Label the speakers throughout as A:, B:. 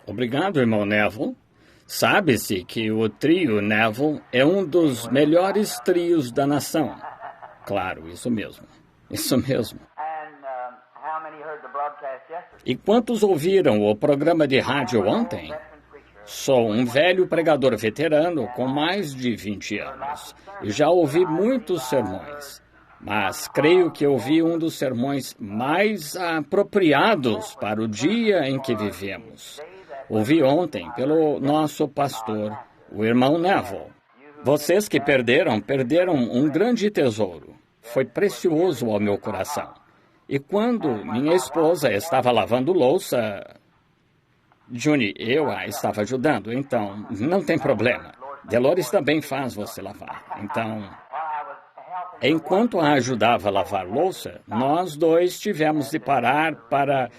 A: Obrigado, irmão Neville. Sabe-se que o trio Neville é um dos melhores trios da nação. Claro, isso mesmo. Isso mesmo. E quantos ouviram o programa de rádio ontem? Sou um velho pregador veterano com mais de 20 anos. E já ouvi muitos sermões. Mas creio que ouvi um dos sermões mais apropriados para o dia em que vivemos. Ouvi ontem pelo nosso pastor, o irmão Neville. Vocês que perderam um grande tesouro. Foi precioso ao meu coração. E quando minha esposa estava lavando louça, Juni, eu a estava ajudando, então não tem problema. Dolores também faz você lavar. Então, enquanto a ajudava a lavar louça, nós dois tivemos de parar para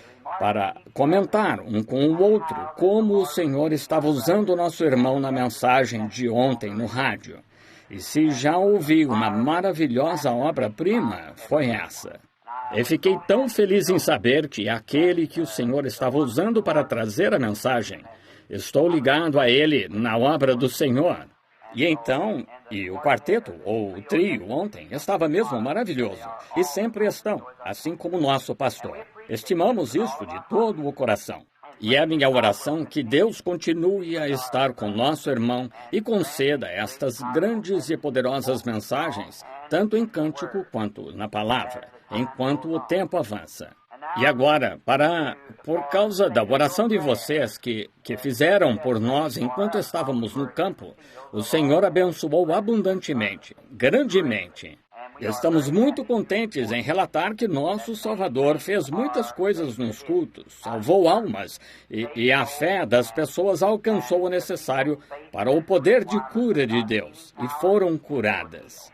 A: comentar um com o outro como o Senhor estava usando o nosso irmão na mensagem de ontem no rádio. E se já ouvi uma maravilhosa obra-prima, foi essa. E fiquei tão feliz em saber que aquele que o Senhor estava usando para trazer a mensagem, estou ligado a ele na obra do Senhor. E então, o quarteto, ou o trio, ontem, estava mesmo maravilhoso. E sempre estão, assim como o nosso pastor. Estimamos isso de todo o coração. E é minha oração que Deus continue a estar com nosso irmão e conceda estas grandes e poderosas mensagens, tanto em cântico quanto na palavra, enquanto o tempo avança. E agora, por causa da oração de vocês que fizeram por nós enquanto estávamos no campo, o Senhor abençoou abundantemente, grandemente. Estamos muito contentes em relatar que nosso Salvador fez muitas coisas nos cultos, salvou almas, e a fé das pessoas alcançou o necessário para o poder de cura de Deus, e foram curadas.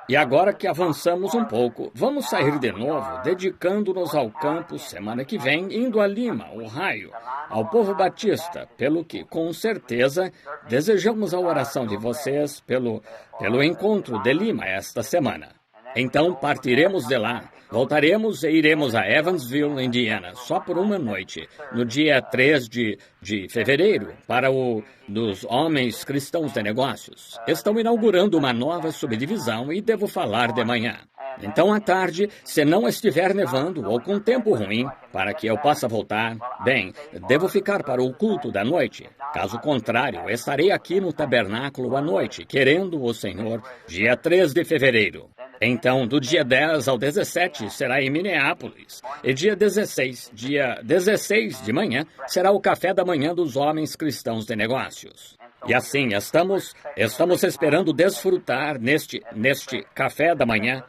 A: E agora que avançamos um pouco, vamos sair de novo, dedicando-nos ao campo semana que vem, indo a Lima, Ohio, ao povo batista, pelo que, com certeza, desejamos a oração de vocês pelo encontro de Lima esta semana. Então, partiremos de lá, voltaremos e iremos a Evansville, Indiana, só por uma noite, no dia 3 de fevereiro, para o dos Homens Cristãos de Negócios. Estão inaugurando uma nova subdivisão e devo falar de manhã. Então, à tarde, se não estiver nevando ou com tempo ruim, para que eu possa voltar, bem, devo ficar para o culto da noite. Caso contrário, estarei aqui no tabernáculo à noite, querendo o Senhor, dia 3 de fevereiro. Então, do dia 10 ao 17 será em Minneapolis. E dia 16 de manhã, será o café da manhã dos Homens Cristãos de Negócios. E assim, estamos esperando desfrutar neste café da manhã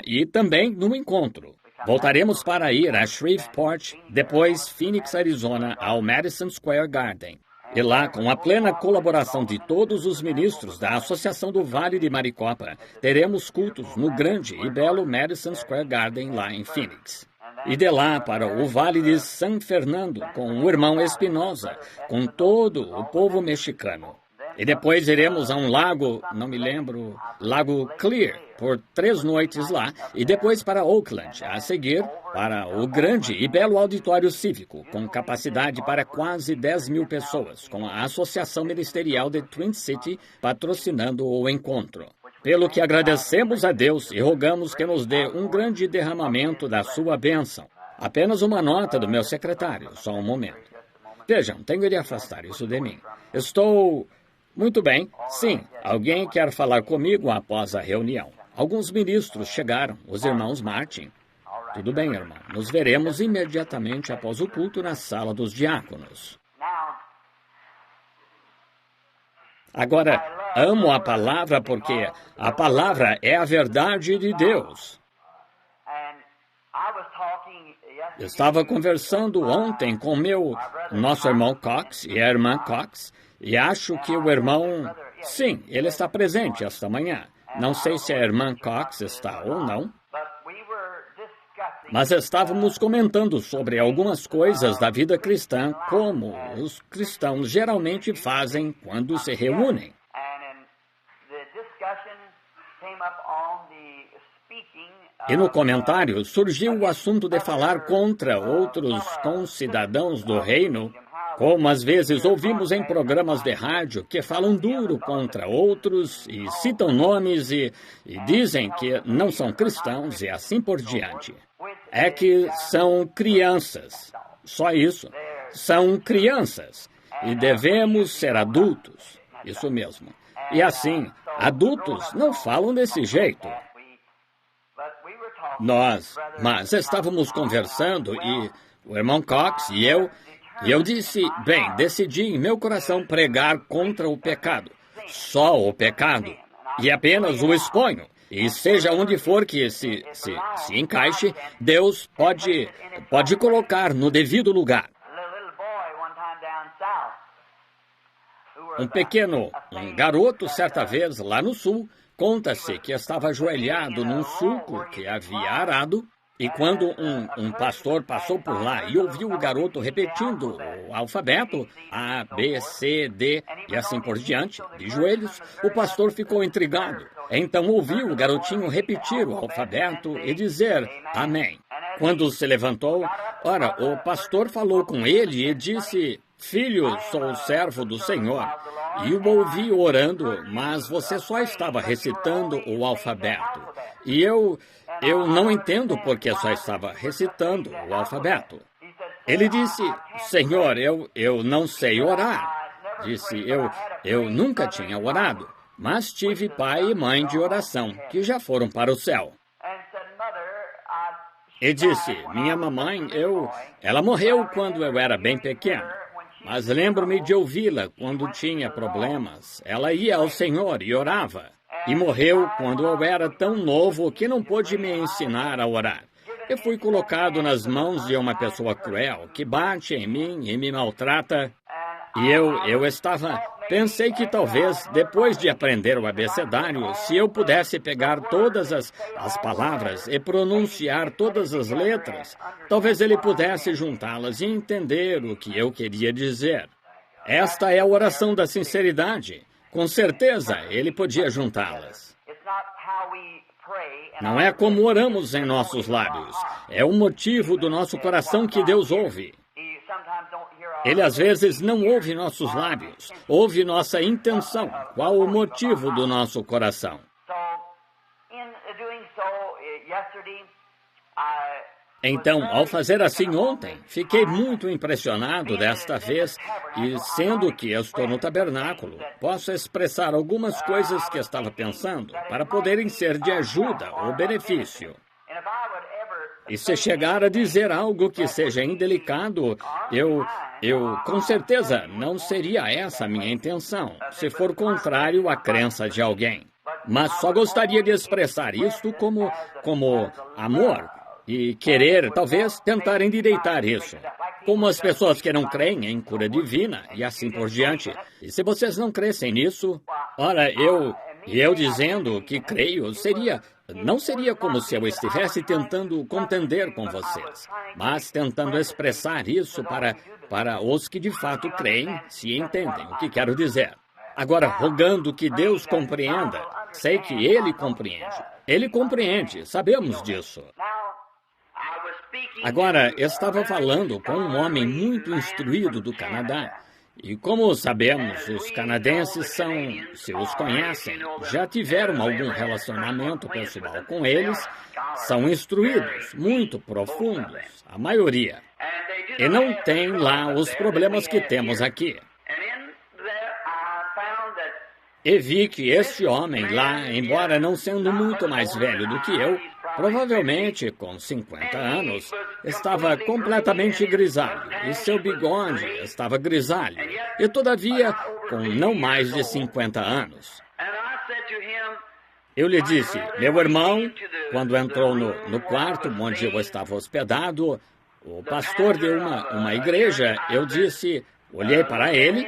A: e também no encontro. Voltaremos para ir a Shreveport, depois Phoenix, Arizona, ao Madison Square Garden. E lá, com a plena colaboração de todos os ministros da Associação do Vale de Maricopa, teremos cultos no grande e belo Madison Square Garden, lá em Phoenix. E de lá para o Vale de San Fernando, com o irmão Espinosa, com todo o povo mexicano. E depois iremos a um lago, Lago Clear, por 3 noites lá, e depois para Oakland, a seguir para o grande e belo auditório cívico, com capacidade para quase 10.000 pessoas, com a Associação Ministerial de Twin City patrocinando o encontro. Pelo que agradecemos a Deus e rogamos que nos dê um grande derramamento da sua bênção. Apenas uma nota do meu secretário, só um momento. Vejam, tenho de afastar isso de mim. Estou... Muito bem, sim, alguém quer falar comigo após a reunião. Alguns ministros chegaram, os irmãos Martin. Tudo bem, irmão, nos veremos imediatamente após o culto na sala dos diáconos. Agora, amo a palavra porque a palavra é a verdade de Deus. Estava conversando ontem com nosso irmão Cox e a irmã Cox, e acho que o irmão... Sim, ele está presente esta manhã. Não sei se a irmã Cox está ou não. Mas estávamos comentando sobre algumas coisas da vida cristã, como os cristãos geralmente fazem quando se reúnem. E no comentário surgiu o assunto de falar contra outros concidadãos do reino, como às vezes ouvimos em programas de rádio que falam duro contra outros e citam nomes e dizem que não são cristãos e assim por diante. É que são crianças. Só isso. São crianças. E devemos ser adultos. Isso mesmo. E assim, adultos não falam desse jeito. Mas estávamos conversando e o irmão Cox e eu disse, bem, decidi em meu coração pregar contra o pecado. Só o pecado. E apenas o exponho. E seja onde for que se encaixe, Deus pode colocar no devido lugar. Um garoto, certa vez, lá no sul, conta-se que estava ajoelhado num sulco que havia arado, e quando um pastor passou por lá e ouviu o garoto repetindo o alfabeto, A, B, C, D e assim por diante, de joelhos, o pastor ficou intrigado. Então ouviu o garotinho repetir o alfabeto e dizer Amém. Quando se levantou, ora, o pastor falou com ele e disse, Filho, sou servo do Senhor. E o ouvi orando, mas você só estava recitando o alfabeto. E eu não entendo porque só estava recitando o alfabeto. Ele disse, Senhor, eu não sei orar. Disse, eu nunca tinha orado, mas tive pai e mãe de oração, que já foram para o céu. E disse, minha mamãe, ela morreu quando eu era bem pequeno. Mas lembro-me de ouvi-la quando tinha problemas. Ela ia ao Senhor e orava. E morreu quando eu era tão novo que não pôde me ensinar a orar. Eu fui colocado nas mãos de uma pessoa cruel que bate em mim e me maltrata. E pensei que talvez, depois de aprender o abecedário, se eu pudesse pegar todas as palavras e pronunciar todas as letras, talvez ele pudesse juntá-las e entender o que eu queria dizer. Esta é a oração da sinceridade. Com certeza, ele podia juntá-las. Não é como oramos em nossos lábios. É o motivo do nosso coração que Deus ouve. Ele às vezes não ouve nossos lábios, ouve nossa intenção, qual o motivo do nosso coração. Então, ao fazer assim ontem, fiquei muito impressionado desta vez e, sendo que estou no tabernáculo, posso expressar algumas coisas que estava pensando para poderem ser de ajuda ou benefício. E se chegar a dizer algo que seja indelicado, eu com certeza não seria essa a minha intenção, se for contrário à crença de alguém. Mas só gostaria de expressar isto como amor e querer, talvez, tentar endireitar isso. Como as pessoas que não creem em cura divina e assim por diante. E se vocês não crescem nisso, ora, eu dizendo que creio, não seria como se eu estivesse tentando contender com vocês, mas tentando expressar isso para os que de fato creem, se entendem o que quero dizer. Agora, rogando que Deus compreenda, sei que Ele compreende. Ele compreende, sabemos disso. Agora, estava falando com um homem muito instruído do Canadá. E como sabemos, os canadenses se os conhecem, já tiveram algum relacionamento pessoal com eles, são instruídos, muito profundos, a maioria. E não tem lá os problemas que temos aqui. E vi que este homem lá, embora não sendo muito mais velho do que eu, provavelmente com 50 anos, estava completamente grisalho, e seu bigode estava grisalho, e todavia com não mais de 50 anos. Eu lhe disse, meu irmão, quando entrou no quarto onde eu estava hospedado, o pastor de uma igreja, eu disse, olhei para ele,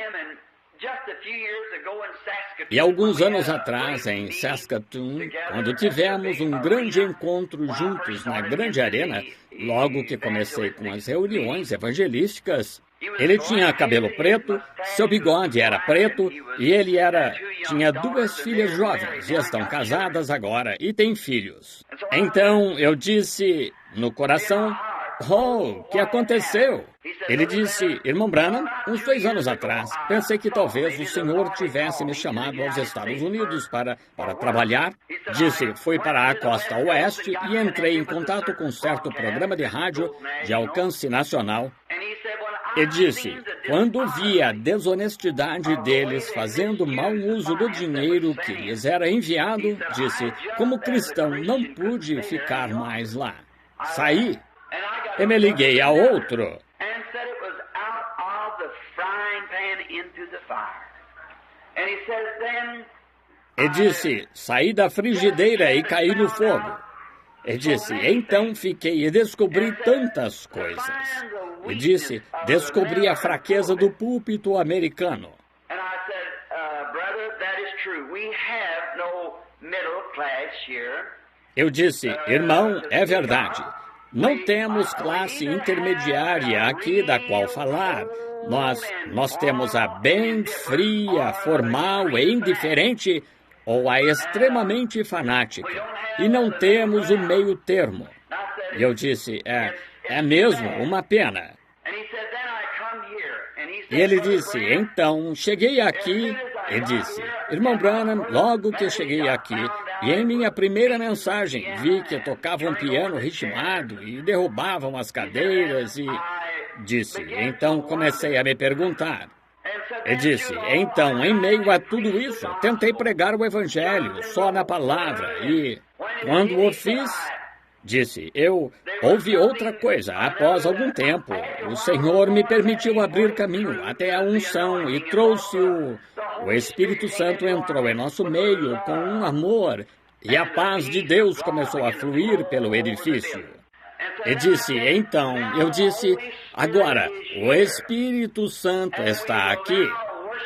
A: e alguns anos atrás, em Saskatoon, quando tivemos um grande encontro juntos na grande arena, logo que comecei com as reuniões evangelísticas, Ele tinha cabelo preto, seu bigode era preto e tinha 2 filhas jovens e estão casadas agora e têm filhos. Então eu disse no coração, oh, o que aconteceu? Ele disse, irmão Branham, uns 2 anos atrás, pensei que talvez o senhor tivesse me chamado aos Estados Unidos para trabalhar. Disse, fui para a costa oeste e entrei em contato com um certo programa de rádio de alcance nacional. E disse, quando vi a desonestidade deles fazendo mau uso do dinheiro que lhes era enviado, disse, como cristão não pude ficar mais lá. Saí e me liguei a outro. E disse, saí da frigideira e caí no fogo. E disse, então fiquei e descobri tantas coisas. E disse, descobri a fraqueza do púlpito americano. Eu disse, irmão, é verdade. Não temos classe intermediária aqui da qual falar. Nós temos a bem fria, formal e indiferente, ou a extremamente fanática. E não temos o meio termo. E eu disse, é mesmo uma pena. E ele disse, então, cheguei aqui, e disse, irmão Branham, logo que cheguei aqui, e em minha primeira mensagem, vi que tocavam piano ritmado e derrubavam as cadeiras e... Disse, então comecei a me perguntar. E disse, então, em meio a tudo isso, tentei pregar o Evangelho só na palavra e... Quando o fiz, disse, houve outra coisa. Após algum tempo, o Senhor me permitiu abrir caminho até a unção e trouxe o Espírito Santo entrou em nosso meio com um amor e a paz de Deus começou a fluir pelo edifício. E disse, então, eu disse, agora, o Espírito Santo está aqui.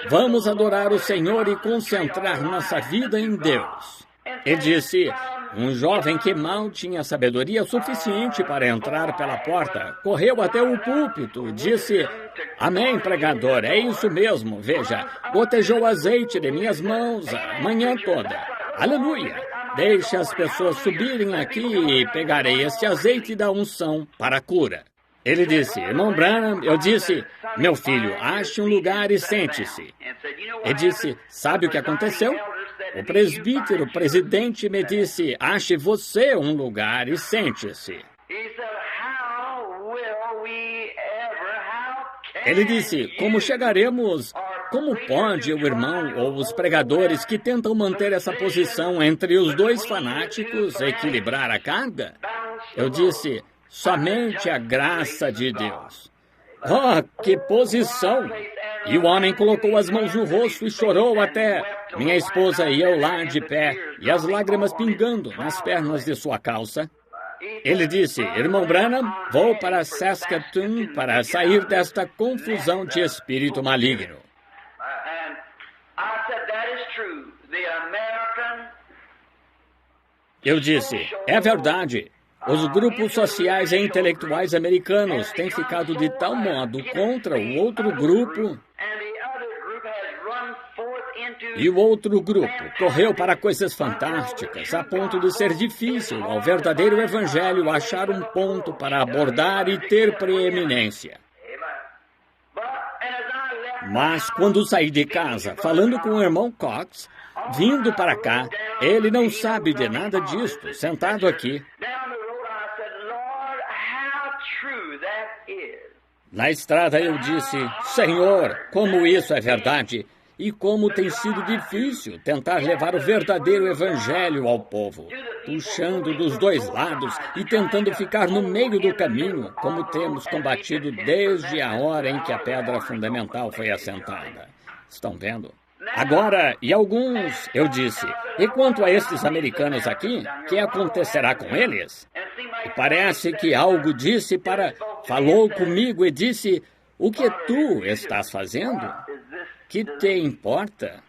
A: Vamos adorar o Senhor e concentrar nossa vida em Deus. E disse, um jovem que mal tinha sabedoria suficiente para entrar pela porta, correu até o púlpito e disse, amém, pregador, é isso mesmo, veja, gotejou azeite de minhas mãos a manhã toda. Aleluia! Deixe as pessoas subirem aqui e pegarei este azeite da unção para a cura. Ele disse, irmão Branham, eu disse, meu filho, ache um lugar e sente-se. Ele disse, sabe o que aconteceu? O presbítero, presidente, me disse, ache você um lugar e sente-se. Ele disse, como chegaremos... Como pode o irmão ou os pregadores que tentam manter essa posição entre os 2 fanáticos equilibrar a carga? Eu disse, somente a graça de Deus. Oh, que posição! E o homem colocou as mãos no rosto e chorou até minha esposa e eu lá de pé, e as lágrimas pingando nas pernas de sua calça. Ele disse, irmão Branham, vou para Saskatoon para sair desta confusão de espírito maligno. Eu disse, é verdade. Os grupos sociais e intelectuais americanos têm ficado de tal modo contra o outro grupo, e o outro grupo correu para coisas fantásticas, a ponto de ser difícil ao verdadeiro evangelho achar um ponto para abordar e ter preeminência. Mas quando saí de casa, falando com o irmão Cox, vindo para cá, ele não sabe de nada disto, sentado aqui. Na estrada eu disse, Senhor, como isso é verdade, e como tem sido difícil tentar levar o verdadeiro evangelho ao povo, puxando dos 2 lados e tentando ficar no meio do caminho, como temos combatido desde a hora em que a pedra fundamental foi assentada. Estão vendo? Agora, e alguns, eu disse, e quanto a estes americanos aqui, que acontecerá com eles? E parece que algo falou comigo e disse, o que tu estás fazendo? Que te importa?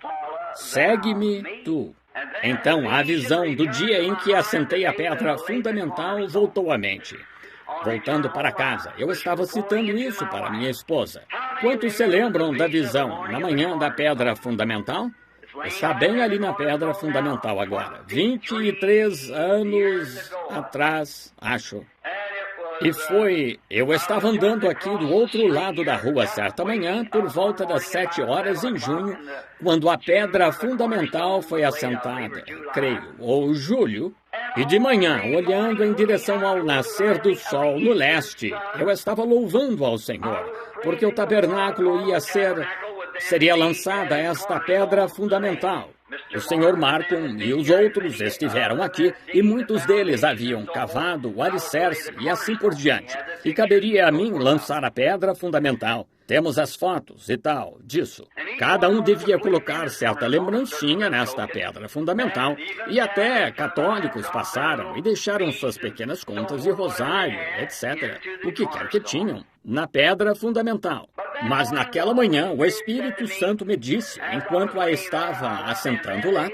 A: Segue-me tu. Então a visão do dia em que assentei a pedra fundamental voltou à mente. voltando para casa. Eu estava citando isso para minha esposa. Quantos se lembram da visão na manhã da pedra fundamental? Está bem ali na pedra fundamental agora. 23 anos atrás, acho. Eu estava andando aqui do outro lado da rua certa manhã, por volta das 7 horas em junho, quando a pedra fundamental foi assentada, creio, ou julho, e de manhã, olhando em direção ao nascer do sol no leste, eu estava louvando ao Senhor, porque o tabernáculo seria lançada esta pedra fundamental. O Sr. Markham e os outros estiveram aqui e muitos deles haviam cavado o alicerce e assim por diante. E caberia a mim lançar a pedra fundamental. Temos as fotos e tal disso. Cada um devia colocar certa lembrancinha nesta pedra fundamental e até católicos passaram e deixaram suas pequenas contas de rosário, etc., o que quer que tinham, na pedra fundamental. Mas naquela manhã, o Espírito Santo me disse, enquanto a estava assentando lá,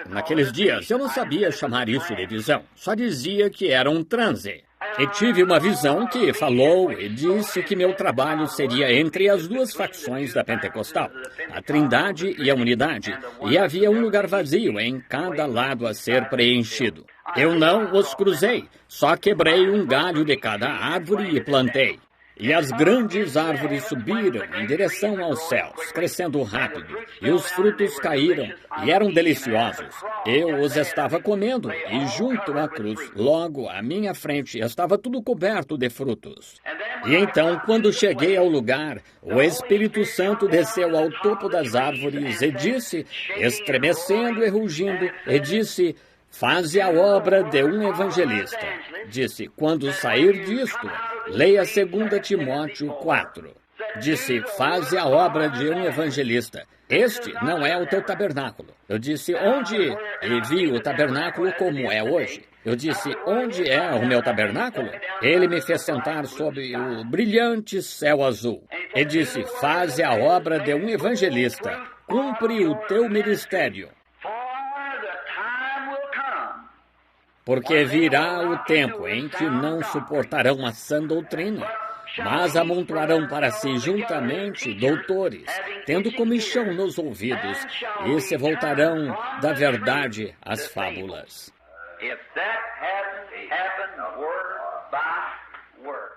A: naqueles dias, eu não sabia chamar isso de visão, só dizia que era um transe. E tive uma visão que falou e disse que meu trabalho seria entre as duas facções da Pentecostal, a Trindade e a Unidade, e havia um lugar vazio em cada lado a ser preenchido. Eu não os cruzei, só quebrei um galho de cada árvore e plantei. E as grandes árvores subiram em direção aos céus, crescendo rápido, e os frutos caíram e eram deliciosos. Eu os estava comendo, e junto à cruz, logo à minha frente, estava tudo coberto de frutos. E então, quando cheguei ao lugar, o Espírito Santo desceu ao topo das árvores e disse, estremecendo e rugindo, e disse: faze a obra de um evangelista. Disse, quando sair disto, leia 2 Timóteo 4. Disse, faze a obra de um evangelista. Este não é o teu tabernáculo. Eu disse, onde? E vi o tabernáculo como é hoje. Eu disse, onde é o meu tabernáculo? Ele me fez sentar sob o brilhante céu azul. E disse, faze a obra de um evangelista. Cumpre o teu ministério. Porque virá o tempo em que não suportarão a sã doutrina, mas amontoarão para si juntamente doutores, tendo comichão nos ouvidos, e se voltarão da verdade às fábulas.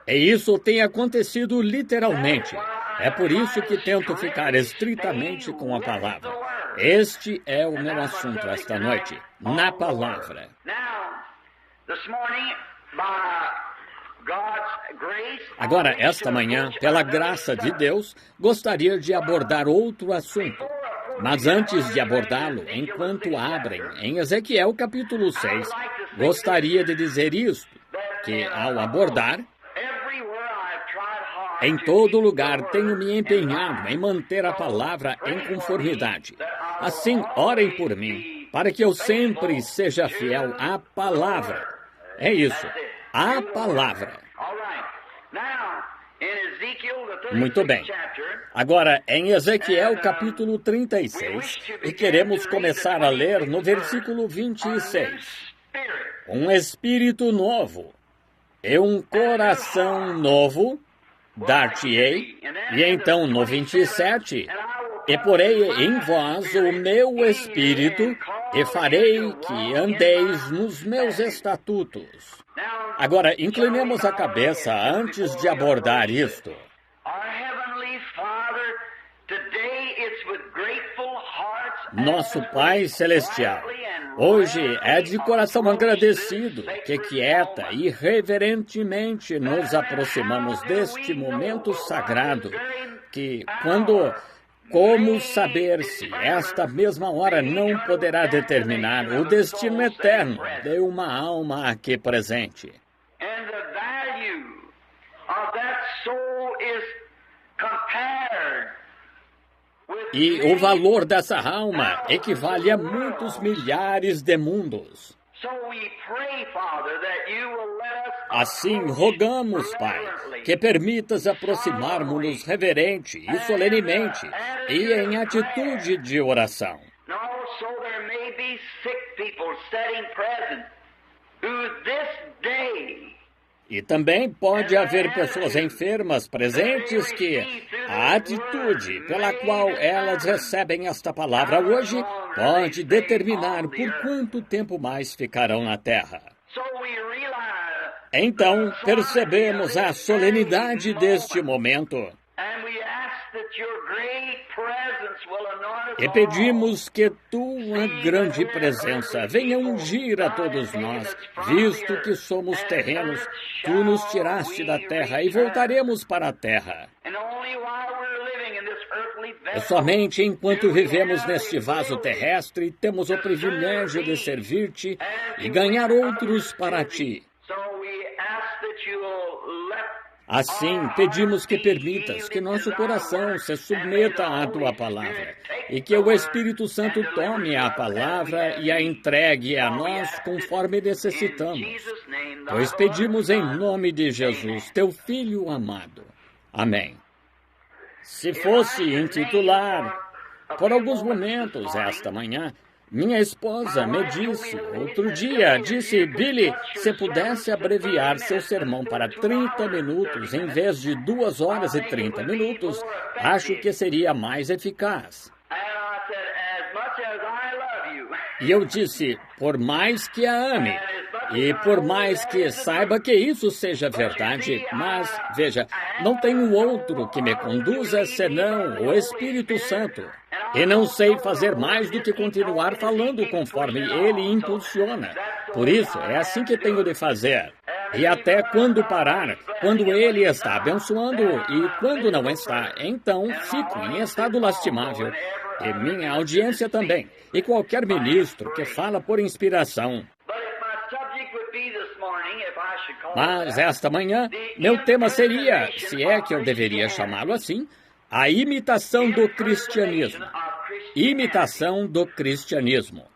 A: E isso tem acontecido literalmente. É por isso que tento ficar estritamente com a palavra. Este é o meu assunto esta noite, na palavra. Agora, esta manhã, pela graça de Deus, gostaria de abordar outro assunto. Mas antes de abordá-lo, enquanto abrem em Ezequiel capítulo 6, gostaria de dizer isto, que ao abordar, em todo lugar tenho me empenhado em manter a palavra em conformidade. Assim, orem por mim, para que eu sempre seja fiel à palavra. É isso, a palavra. Muito bem. Agora, em Ezequiel capítulo 36, e queremos começar a ler no versículo 26. Um espírito novo e um coração novo dar-te-ei. E então, no 27, e porei em vós o meu espírito, e farei que andeis nos meus estatutos. Agora, inclinemos a cabeça antes de abordar isto. Nosso Pai Celestial, hoje é de coração agradecido que quieta e reverentemente nos aproximamos deste momento sagrado, que como saber se esta mesma hora não poderá determinar o destino eterno de uma alma aqui presente? E o valor dessa alma equivale a muitos milhares de mundos. Assim, rogamos, Pai, que permitas aproximarmos-nos reverente e solenemente e em atitude de oração. E também pode haver pessoas enfermas presentes que a atitude pela qual elas recebem esta palavra hoje pode determinar por quanto tempo mais ficarão na terra. Então, percebemos a solenidade deste momento e pedimos que tua grande presença venha ungir a todos nós, visto que somos terrenos, tu nos tiraste da terra e voltaremos para a terra. E somente enquanto vivemos neste vaso terrestre, temos o privilégio de servir-te e ganhar outros para ti. Assim, pedimos que permitas que nosso coração se submeta à tua palavra e que o Espírito Santo tome a palavra e a entregue a nós conforme necessitamos. Pois pedimos em nome de Jesus, teu Filho amado. Amém. Se fosse intitular por alguns momentos esta manhã, minha esposa me disse, outro dia, Billy, se pudesse abreviar seu sermão para 30 minutos em vez de 2 horas e 30 minutos, acho que seria mais eficaz. E eu disse, por mais que a ame, e por mais que saiba que isso seja verdade, mas, veja, não tenho outro que me conduza senão o Espírito Santo. E não sei fazer mais do que continuar falando conforme ele impulsiona. Por isso, é assim que tenho de fazer. E até quando parar, quando ele está abençoando e quando não está, então fico em estado lastimável. E minha audiência também. E qualquer ministro que fala por inspiração. Mas esta manhã, meu tema seria, se é que eu deveria chamá-lo assim, a imitação do cristianismo. Imitação do cristianismo.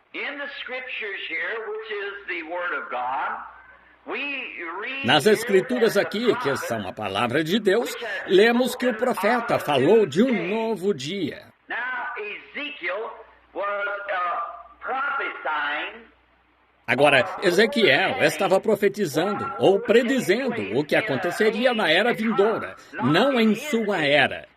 A: Nas Escrituras aqui, que são a palavra de Deus, lemos que o profeta falou de um novo dia. Agora, Ezequiel estava profetizando ou predizendo o que aconteceria na era vindoura, não em sua era.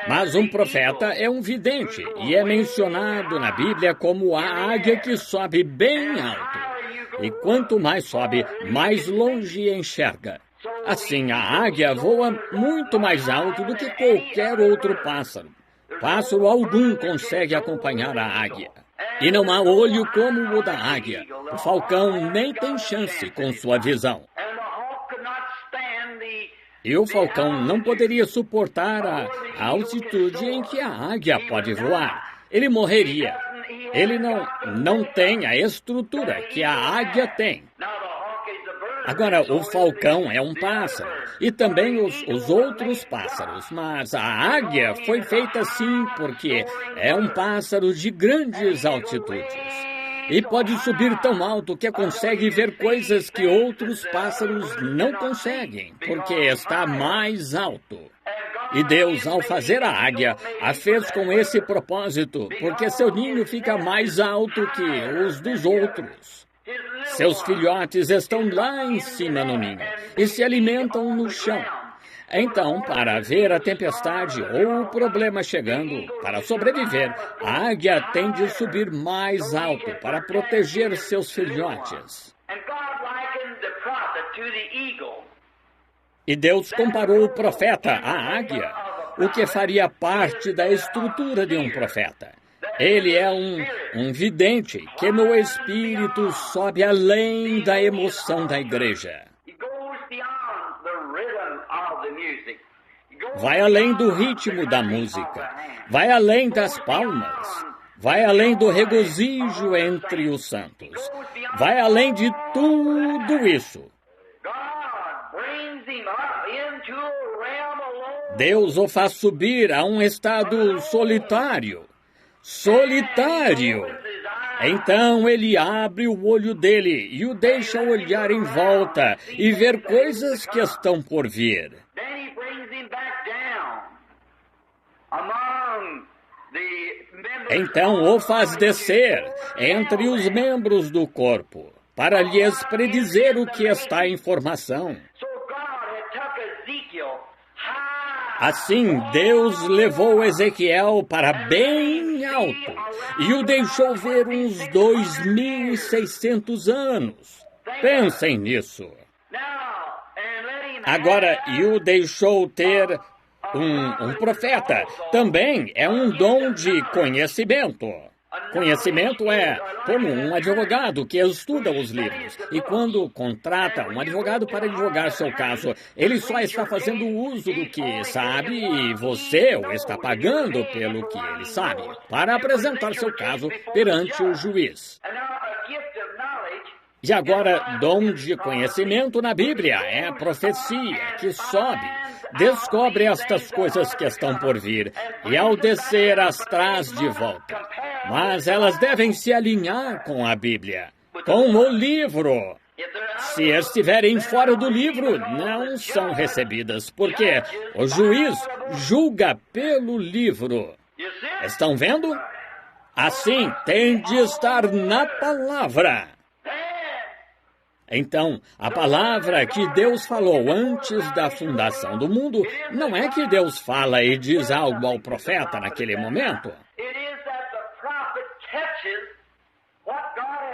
A: Mas um profeta é um vidente e é mencionado na Bíblia como a águia que sobe bem alto. E quanto mais sobe, mais longe enxerga. Assim, a águia voa muito mais alto do que qualquer outro pássaro. Pássaro algum consegue acompanhar a águia. E não há olho como o da águia. O falcão nem tem chance com sua visão. E o falcão não poderia suportar a altitude em que a águia pode voar. Ele morreria. Ele não tem a estrutura que a águia tem. Agora, o falcão é um pássaro, e também os outros pássaros, mas a águia foi feita assim porque é um pássaro de grandes altitudes. E pode subir tão alto que consegue ver coisas que outros pássaros não conseguem, porque está mais alto. E Deus, ao fazer a águia, a fez com esse propósito, porque seu ninho fica mais alto que os dos outros. Seus filhotes estão lá em cima no ninho e se alimentam no chão. Então, para ver a tempestade ou o problema chegando, para sobreviver, a águia tem de subir mais alto para proteger seus filhotes. E Deus comparou o profeta à águia, o que faria parte da estrutura de um profeta. Ele é um vidente que no espírito sobe além da emoção da igreja. Vai além do ritmo da música, vai além das palmas, vai além do regozijo entre os santos, vai além de tudo isso. Deus o faz subir a um estado solitário. Solitário. Então ele abre o olho dele e o deixa olhar em volta e ver coisas que estão por vir. Então o faz descer entre os membros do corpo, para lhes predizer o que está em formação. Assim, Deus levou Ezequiel para bem alto e o deixou ver uns 2.600 anos. Pensem nisso. Agora, e o deixou ter um profeta. Também é um dom de conhecimento. Conhecimento é como um advogado que estuda os livros. E quando contrata um advogado para advogar seu caso, ele só está fazendo uso do que sabe e você o está pagando pelo que ele sabe, para apresentar seu caso perante o juiz. E agora, dom de conhecimento na Bíblia é a profecia que sobe, descobre estas coisas que estão por vir, e ao descer as traz de volta. Mas elas devem se alinhar com a Bíblia, com o livro. Se estiverem fora do livro, não são recebidas, porque o juiz julga pelo livro. Estão vendo? Assim, tem de estar na palavra. Então, a palavra que Deus falou antes da fundação do mundo, não é que Deus fala e diz algo ao profeta naquele momento.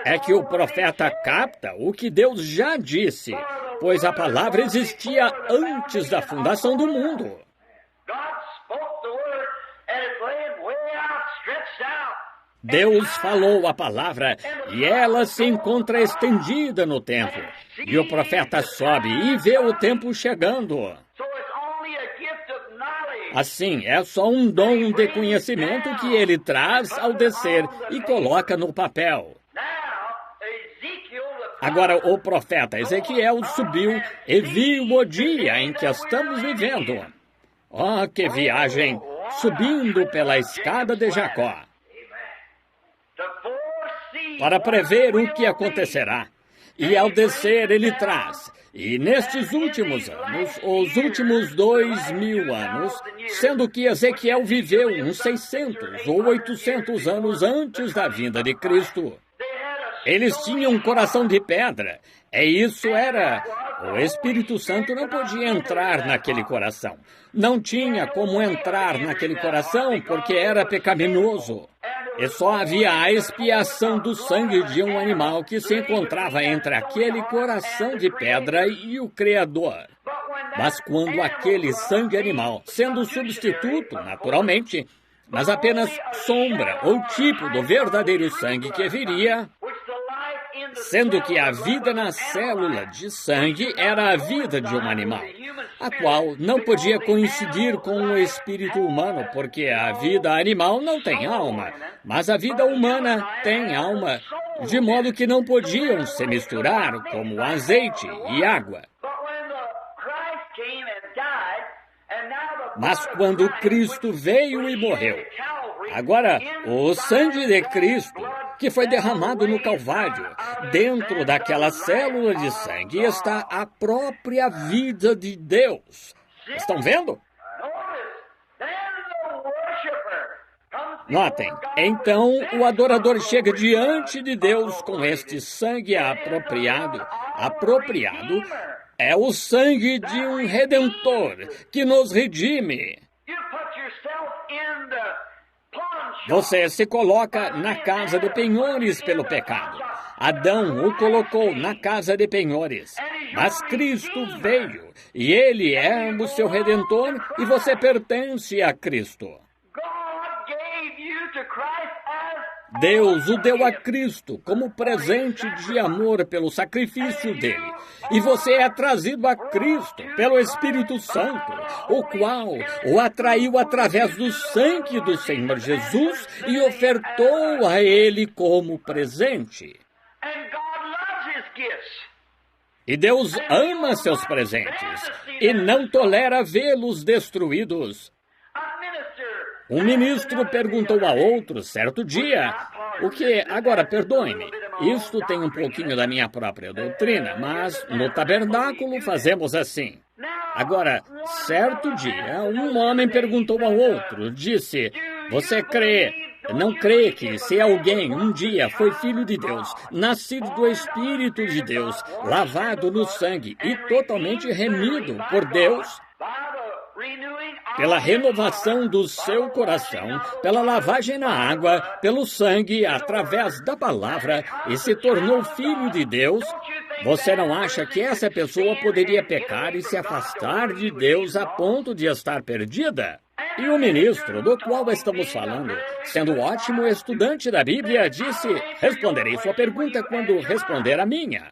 A: É que o profeta capta o que Deus já disse, pois a palavra existia antes da fundação do mundo. Deus falou a palavra e ela se encontra estendida no tempo. E o profeta sobe e vê o tempo chegando. Assim, é só um dom de conhecimento que ele traz ao descer e coloca no papel. Agora, o profeta Ezequiel subiu e viu o dia em que estamos vivendo. Oh, que viagem! Subindo pela escada de Jacó, para prever o que acontecerá. E ao descer ele traz. E nestes últimos anos, os últimos 2.000 anos, sendo que Ezequiel viveu uns 600 ou 800 anos antes da vinda de Cristo, eles tinham um coração de pedra. Isso era. O Espírito Santo não podia entrar naquele coração. Não tinha como entrar naquele coração porque era pecaminoso. E só havia a expiação do sangue de um animal que se encontrava entre aquele coração de pedra e o Criador. Mas quando aquele sangue animal, sendo substituto, naturalmente, mas apenas sombra ou tipo do verdadeiro sangue que viria, sendo que a vida na célula de sangue era a vida de um animal, a qual não podia coincidir com o espírito humano, porque a vida animal não tem alma, mas a vida humana tem alma, de modo que não podiam se misturar como azeite e água. Mas quando Cristo veio e morreu, agora o sangue de Cristo, que foi derramado no Calvário, dentro daquela célula de sangue está a própria vida de Deus. Estão vendo? Notem, então o adorador chega diante de Deus com este sangue apropriado. Apropriado é o sangue de um Redentor que nos redime. Você se coloca na casa de penhores pelo pecado. Adão o colocou na casa de penhores. Mas Cristo veio, e Ele é o seu Redentor, e você pertence a Cristo. Deus o deu a Cristo como presente de amor pelo sacrifício dele. E você é trazido a Cristo pelo Espírito Santo, o qual o atraiu através do sangue do Senhor Jesus e ofertou a ele como presente. E Deus ama seus presentes e não tolera vê-los destruídos. Um ministro perguntou a outro, certo dia, agora, perdoe-me, isto tem um pouquinho da minha própria doutrina, mas no tabernáculo fazemos assim. Agora, certo dia, um homem perguntou ao outro, disse, você crê não crê que se alguém um dia foi filho de Deus, nascido do Espírito de Deus, lavado no sangue e totalmente remido por Deus, pela renovação do seu coração, pela lavagem na água, pelo sangue, através da palavra, e se tornou filho de Deus, você não acha que essa pessoa poderia pecar e se afastar de Deus a ponto de estar perdida? E o ministro do qual estamos falando, sendo ótimo estudante da Bíblia, disse: responderei sua pergunta quando responder a minha.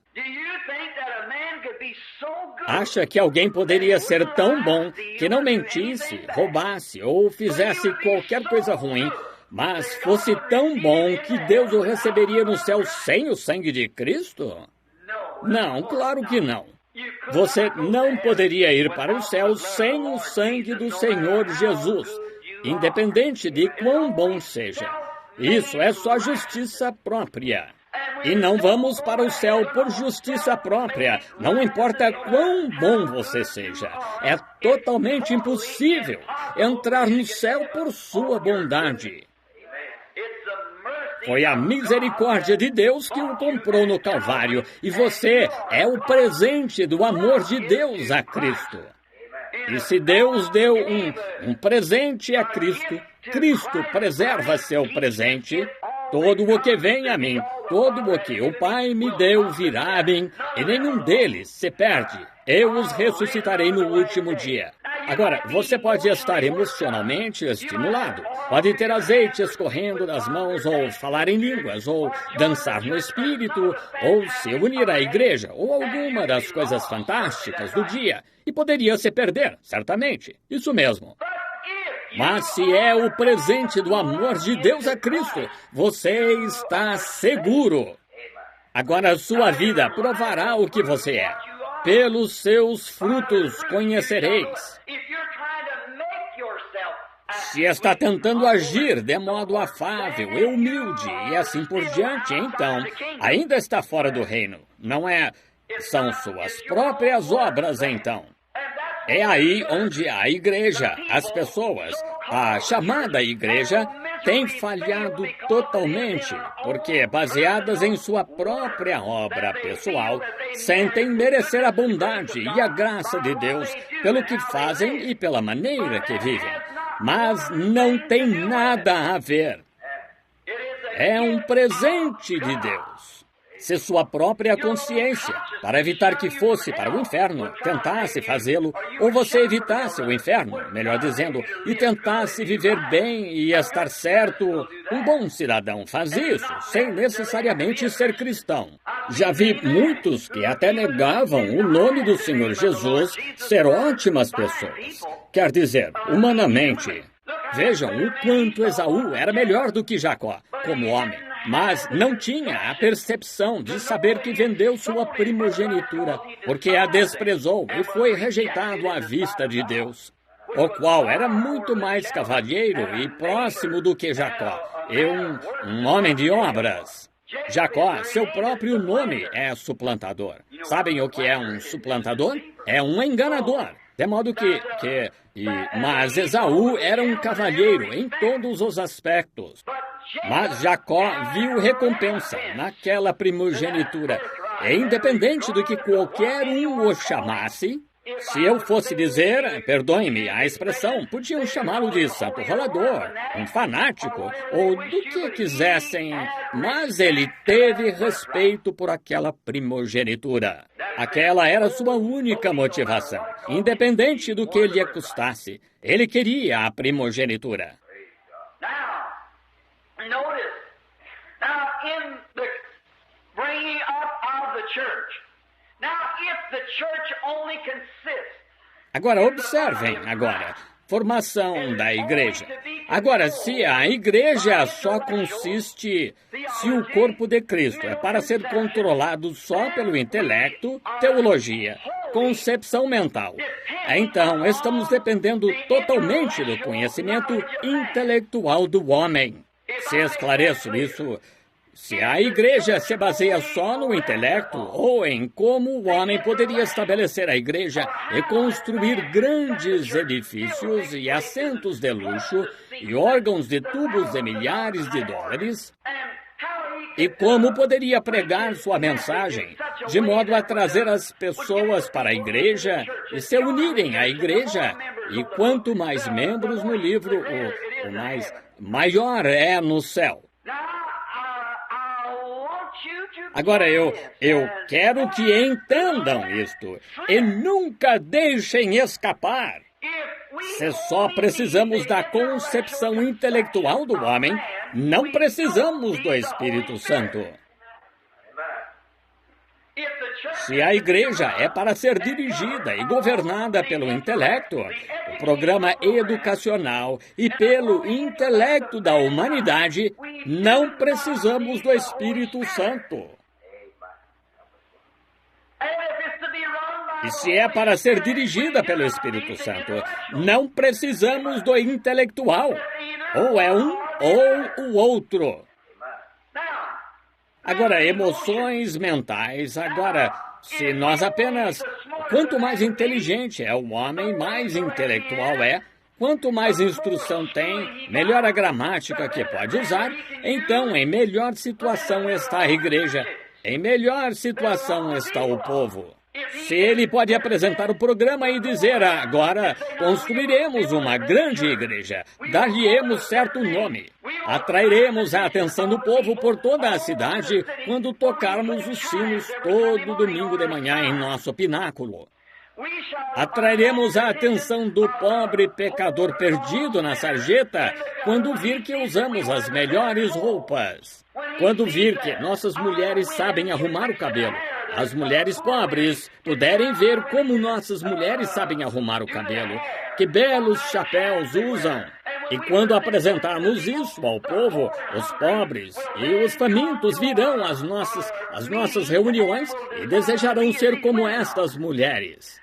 A: Acha que alguém poderia ser tão bom que não mentisse, roubasse ou fizesse qualquer coisa ruim, mas fosse tão bom que Deus o receberia no céu sem o sangue de Cristo? Não, claro que não. Você não poderia ir para o céu sem o sangue do Senhor Jesus, independente de quão bom seja. Isso é só justiça própria. E não vamos para o céu por justiça própria, não importa quão bom você seja. É totalmente impossível entrar no céu por sua bondade. Foi a misericórdia de Deus que o comprou no Calvário, e você é o presente do amor de Deus a Cristo. E se Deus deu um presente a Cristo, Cristo preserva seu presente. Todo o que vem a mim, todo o que o Pai me deu virá a mim, e nenhum deles se perde. Eu os ressuscitarei no último dia. Agora, você pode estar emocionalmente estimulado, pode ter azeite escorrendo das mãos, ou falar em línguas, ou dançar no espírito, ou se unir à igreja, ou alguma das coisas fantásticas do dia, e poderia se perder, certamente. Isso mesmo. Mas se é o presente do amor de Deus a Cristo, você está seguro. Agora a sua vida provará o que você é. Pelos seus frutos conhecereis. Se está tentando agir de modo afável e humilde e assim por diante, então ainda está fora do reino. Não é? São suas próprias obras, então. É aí onde a igreja, as pessoas, a chamada igreja, tem falhado totalmente, porque, baseadas em sua própria obra pessoal, sentem merecer a bondade e a graça de Deus pelo que fazem e pela maneira que vivem. Mas não tem nada a ver. É um presente de Deus. Se sua própria consciência, para evitar que fosse para o inferno, tentasse fazê-lo, ou você evitasse o inferno, melhor dizendo, e tentasse viver bem e estar certo, um bom cidadão faz isso, sem necessariamente ser cristão. Já vi muitos que até negavam o nome do Senhor Jesus ser ótimas pessoas. Quer dizer, humanamente. Vejam o quanto Esaú era melhor do que Jacó, como homem. Mas não tinha a percepção de saber que vendeu sua primogenitura, porque a desprezou e foi rejeitado à vista de Deus, o qual era muito mais cavalheiro e próximo do que Jacó, e um homem de obras. Jacó, seu próprio nome é suplantador. Sabem o que é um suplantador? É um enganador. De modo mas Esaú era um cavalheiro em todos os aspectos. Mas Jacó viu recompensa naquela primogenitura. É independente do que qualquer um o chamasse. Se eu fosse dizer, perdoem-me a expressão, podiam chamá-lo de santo rolador, um fanático, ou do que quisessem, mas ele teve respeito por aquela primogenitura. Aquela era sua única motivação, independente do que lhe custasse. Ele queria a primogenitura. Agora, observem, formação da igreja. Agora, se a igreja só consiste, se o corpo de Cristo é para ser controlado só pelo intelecto, teologia, concepção mental, então estamos dependendo totalmente do conhecimento intelectual do homem. Se esclareço isso, Se a igreja se baseia só no intelecto ou em como o homem poderia estabelecer a igreja e construir grandes edifícios e assentos de luxo e órgãos de tubos de milhares de dólares, e como poderia pregar sua mensagem de modo a trazer as pessoas para a igreja e se unirem à igreja, e quanto mais membros no livro, maior é no céu. Agora, eu quero que entendam isto e nunca deixem escapar. Se só precisamos da concepção intelectual do homem, não precisamos do Espírito Santo. Se a igreja é para ser dirigida e governada pelo intelecto, o programa educacional e pelo intelecto da humanidade, não precisamos do Espírito Santo. E se é para ser dirigida pelo Espírito Santo, não precisamos do intelectual. Ou é um ou o outro. Agora, emoções mentais. Agora, se nós apenas... Quanto mais inteligente é o homem, mais intelectual é. Quanto mais instrução tem, melhor a gramática que pode usar. Então, em melhor situação está a igreja. Em melhor situação está o povo. Se ele pode apresentar o programa e dizer, agora construiremos uma grande igreja, dar-lhe-emos certo nome, atrairemos a atenção do povo por toda a cidade quando tocarmos os sinos todo domingo de manhã em nosso pináculo. Atrairemos a atenção do pobre pecador perdido na sarjeta quando vir que usamos as melhores roupas. Quando vir que nossas mulheres sabem arrumar o cabelo. As mulheres pobres puderem ver como nossas mulheres sabem arrumar o cabelo. Que belos chapéus usam. E quando apresentarmos isso ao povo, os pobres e os famintos virão às nossas reuniões e desejarão ser como estas mulheres.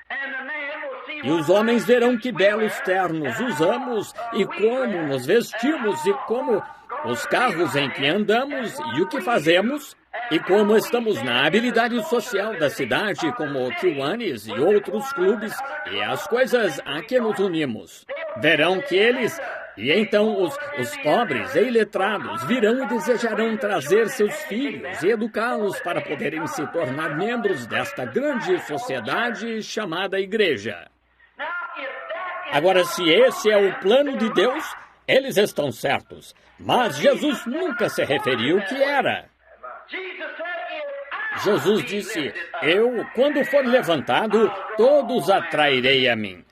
A: E os homens verão que belos ternos usamos e como nos vestimos e como os carros em que andamos e o que fazemos e como estamos na habilidade social da cidade, como o Kiwanis e outros clubes e as coisas a que nos unimos. Verão que eles... E então os pobres e iletrados virão e desejarão trazer seus filhos e educá-los para poderem se tornar membros desta grande sociedade chamada igreja. Agora, se esse é o plano de Deus, eles estão certos. Mas Jesus nunca se referiu que era. Jesus disse, quando for levantado, todos atrairei a mim.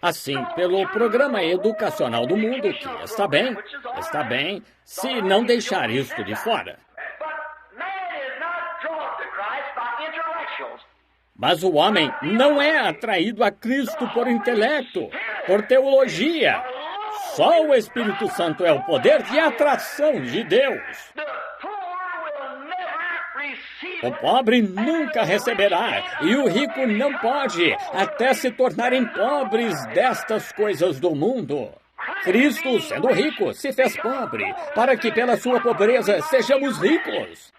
A: Assim, pelo programa educacional do mundo, que está bem, se não deixar isto de fora. Mas o homem não é atraído a Cristo por intelecto, por teologia. Só o Espírito Santo é o poder de atração de Deus. O pobre nunca receberá, e o rico não pode, até se tornarem pobres destas coisas do mundo. Cristo, sendo rico, se fez pobre, para que pela sua pobreza sejamos ricos.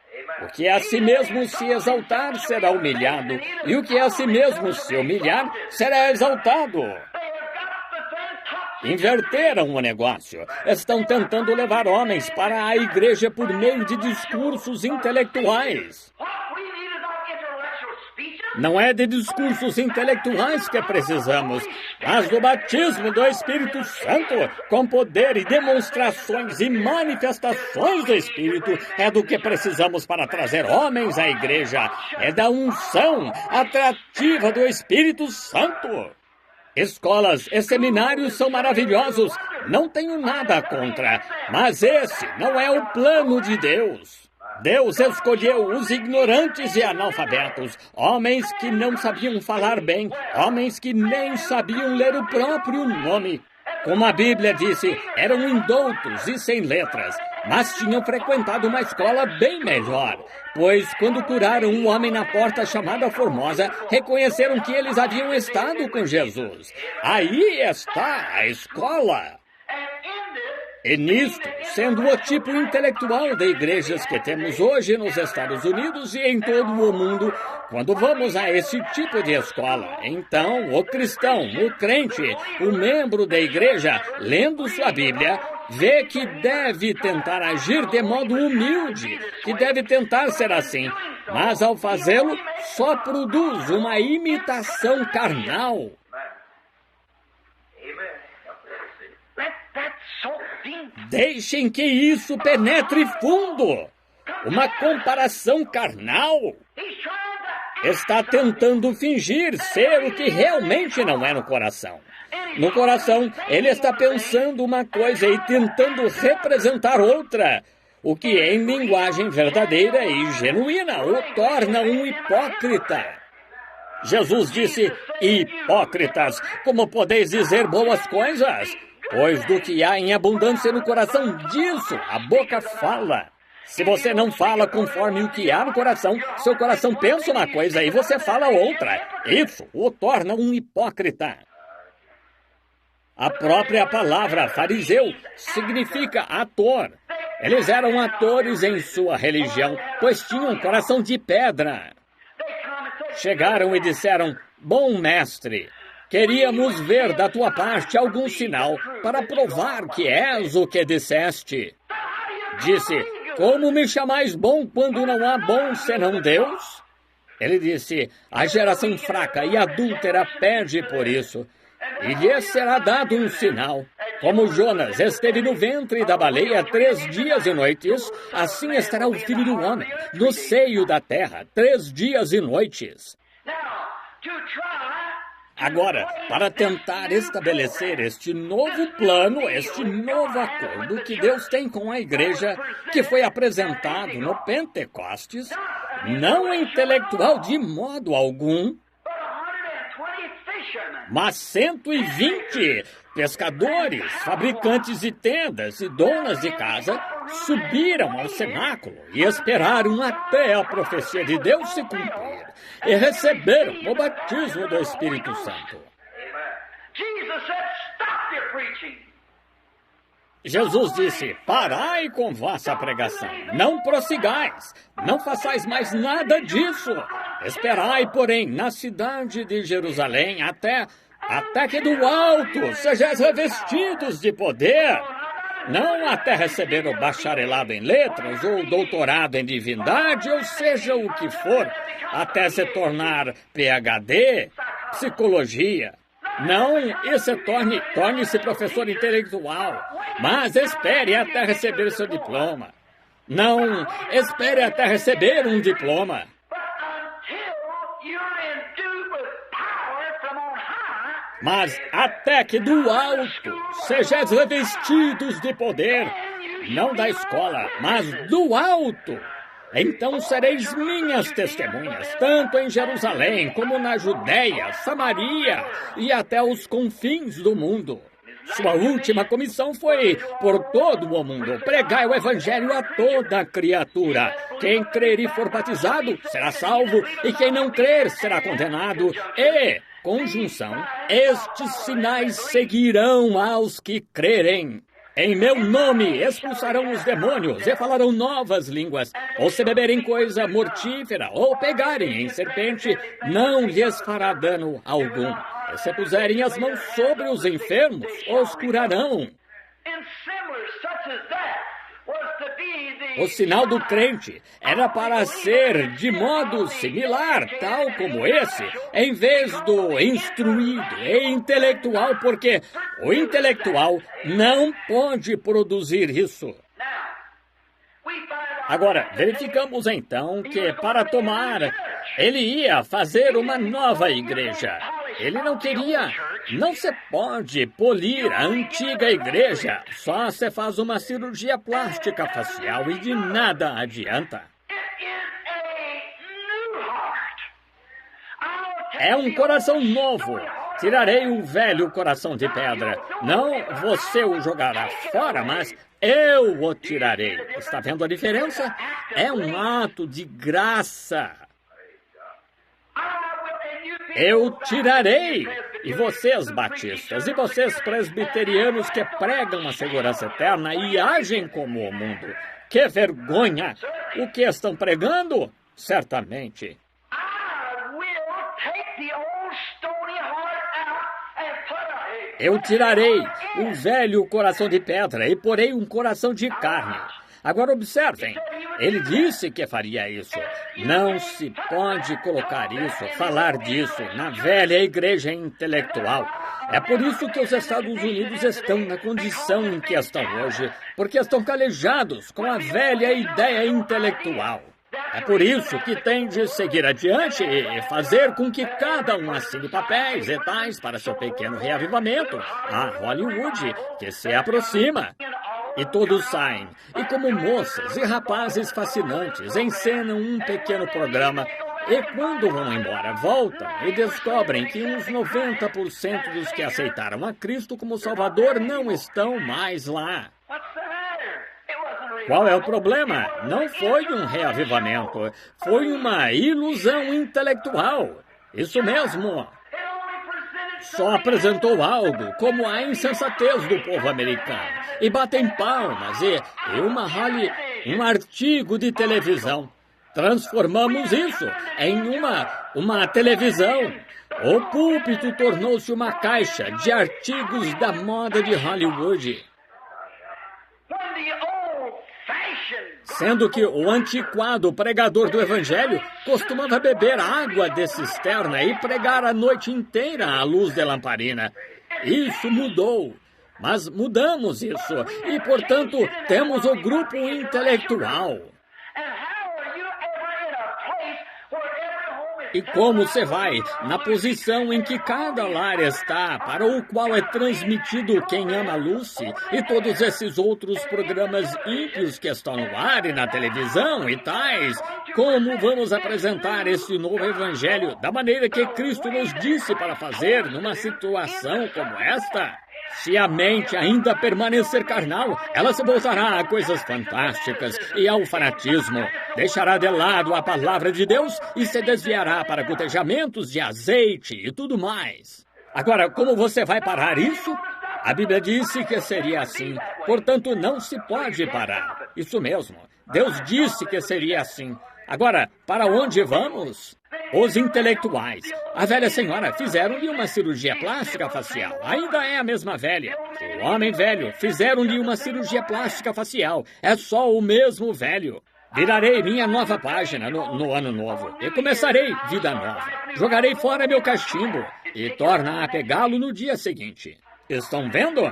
A: O que a si mesmo se exaltar será humilhado, e o que a si mesmo se humilhar será exaltado. Inverteram o negócio. Estão tentando levar homens para a igreja por meio de discursos intelectuais. Não é de discursos intelectuais que precisamos, mas do batismo do Espírito Santo, com poder e demonstrações e manifestações do Espírito, é do que precisamos para trazer homens à igreja. É da unção atrativa do Espírito Santo. Escolas e seminários são maravilhosos, não tenho nada contra, mas esse não é o plano de Deus. Deus escolheu os ignorantes e analfabetos, homens que não sabiam falar bem, homens que nem sabiam ler o próprio nome. Como a Bíblia disse, eram indoutos e sem letras, mas tinham frequentado uma escola bem melhor, pois quando curaram um homem na porta chamada Formosa, reconheceram que eles haviam estado com Jesus. Aí está a escola. E nisto, sendo o tipo intelectual de igrejas que temos hoje nos Estados Unidos e em todo o mundo, quando vamos a esse tipo de escola, então o cristão, o crente, o membro da igreja, lendo sua Bíblia, vê que deve tentar agir de modo humilde, que deve tentar ser assim, mas ao fazê-lo, só produz uma imitação carnal. Deixem que isso penetre fundo. Uma comparação carnal. Está tentando fingir ser o que realmente não é no coração. No coração, ele está pensando uma coisa e tentando representar outra. O que em linguagem verdadeira e genuína o torna um hipócrita. Jesus disse: hipócritas, como podeis dizer boas coisas? Pois do que há em abundância no coração, disso a boca fala. Se você não fala conforme o que há no coração, seu coração pensa uma coisa e você fala outra. Isso o torna um hipócrita. A própria palavra fariseu significa ator. Eles eram atores em sua religião, pois tinham coração de pedra. Chegaram e disseram: bom mestre, queríamos ver da tua parte algum sinal para provar que és o que disseste. Disse: como me chamais bom quando não há bom senão Deus? Ele disse: a geração fraca e adúltera pede por isso, e lhe será dado um sinal. Como Jonas esteve no ventre da baleia 3 dias e noites, assim estará o Filho do Homem no seio da terra 3 dias e noites. Agora, para tentar estabelecer este novo plano, este novo acordo que Deus tem com a igreja, que foi apresentado no Pentecostes, não intelectual de modo algum, mas 120 pescadores, fabricantes de tendas e donas de casa subiram ao cenáculo e esperaram até a profecia de Deus se cumprir e receberam o batismo do Espírito Santo. Jesus disse: parai com vossa pregação, não prossigais, não façais mais nada disso. Esperai, porém, na cidade de Jerusalém até que do alto sejais revestidos de poder. Não até receber o bacharelado em letras ou doutorado em divindade, ou seja o que for, até se tornar PhD, psicologia. Não, isso torne-se professor intelectual, mas espere até receber seu diploma. Não, espere até receber um diploma. Mas até que do alto sejais revestidos de poder, não da escola, mas do alto. Então sereis minhas testemunhas, tanto em Jerusalém como na Judéia, Samaria e até os confins do mundo. Sua última comissão foi por todo o mundo: pregai o evangelho a toda criatura. Quem crer e for batizado será salvo, e quem não crer será condenado. E, conjunção, estes sinais seguirão aos que crerem. Em meu nome expulsarão os demônios e falarão novas línguas. Ou se beberem coisa mortífera ou pegarem em serpente, não lhes fará dano algum. E se puserem as mãos sobre os enfermos, os curarão. O sinal do crente era para ser de modo similar, tal como esse, em vez do instruído e intelectual, porque o intelectual não pode produzir isso. Agora, verificamos então que para tomar, ele ia fazer uma nova igreja. Ele não queria. Não se pode polir a antiga igreja. Só se faz uma cirurgia plástica facial e de nada adianta. É um coração novo. Tirarei o velho coração de pedra. Não você o jogará fora, mas eu o tirarei. Está vendo a diferença? É um ato de graça. Eu tirarei E vocês, batistas, e vocês, presbiterianos que pregam a segurança eterna e agem como o mundo. Que vergonha! O que estão pregando? Certamente. Eu tirarei o velho coração de pedra e porei um coração de carne. Agora observem, ele disse que faria isso. Não se pode colocar isso, falar disso na velha igreja intelectual. É por isso que os Estados Unidos estão na condição em que estão hoje, porque estão calejados com a velha ideia intelectual. É por isso que tem de seguir adiante e fazer com que cada um assine papéis e tais para seu pequeno reavivamento, a Hollywood, que se aproxima. E todos saem, e como moças e rapazes fascinantes, encenam um pequeno programa, e quando vão embora, voltam e descobrem que uns 90% dos que aceitaram a Cristo como Salvador não estão mais lá. Qual é o problema? Não foi um reavivamento, foi uma ilusão intelectual. Isso mesmo. Só apresentou algo como a insensatez do povo americano. E batem palmas e um artigo de televisão. Transformamos isso em uma televisão. O púlpito tornou-se uma caixa de artigos da moda de Hollywood. Sendo que o antiquado pregador do Evangelho costumava beber água de cisterna e pregar a noite inteira à luz de lamparina. Isso mudou, mas mudamos isso e, portanto, temos o grupo intelectual. E como você vai na posição em que cada lar está, para o qual é transmitido Quem Ama Lucy e todos esses outros programas ímpios que estão no ar e na televisão e tais, como vamos apresentar esse novo evangelho da maneira que Cristo nos disse para fazer numa situação como esta? Se a mente ainda permanecer carnal, ela se voltará a coisas fantásticas e ao fanatismo. Deixará de lado a palavra de Deus e se desviará para gotejamentos de azeite e tudo mais. Agora, como você vai parar isso? A Bíblia disse que seria assim, portanto não se pode parar. Isso mesmo, Deus disse que seria assim. Agora, para onde vamos? Os intelectuais. A velha senhora fizeram-lhe uma cirurgia plástica facial. Ainda é a mesma velha. O homem velho fizeram-lhe uma cirurgia plástica facial. É só o mesmo velho. Virarei minha nova página no ano novo e começarei vida nova. Jogarei fora meu cachimbo e torna a pegá-lo no dia seguinte. Estão vendo?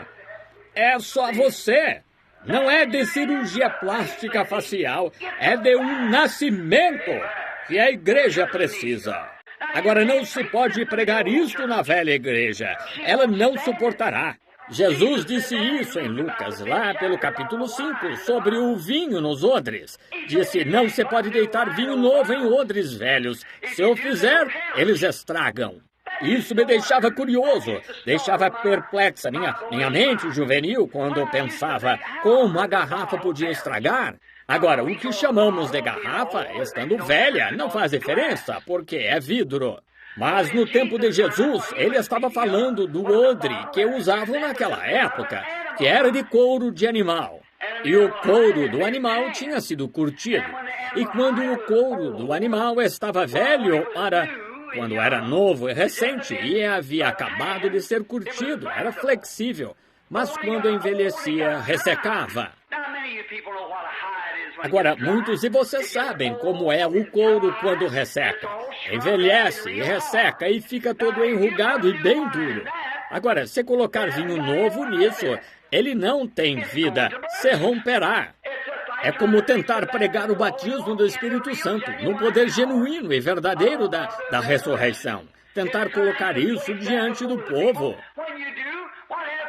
A: É só você. Não é de cirurgia plástica facial, é de um nascimento que a igreja precisa. Agora, não se pode pregar isto na velha igreja. Ela não suportará. Jesus disse isso em Lucas, lá pelo capítulo 5, sobre o vinho nos odres. Disse, não se pode deitar vinho novo em odres velhos. Se eu fizer, eles estragam. Isso me deixava curioso, deixava perplexa minha mente juvenil quando eu pensava como a garrafa podia estragar. Agora, o que chamamos de garrafa, estando velha, não faz diferença, porque é vidro. Mas no tempo de Jesus, ele estava falando do odre que usavam naquela época, que era de couro de animal. E o couro do animal tinha sido curtido. E quando o couro do animal estava velho, quando era novo e recente e havia acabado de ser curtido, era flexível, mas quando envelhecia, ressecava. Agora, muitos de vocês sabem como é o couro quando resseca. Envelhece e resseca e fica todo enrugado e bem duro. Agora, se colocar vinho novo nisso, ele não tem vida, se romperá. É como tentar pregar o batismo do Espírito Santo, no poder genuíno e verdadeiro da ressurreição. Tentar colocar isso diante do povo.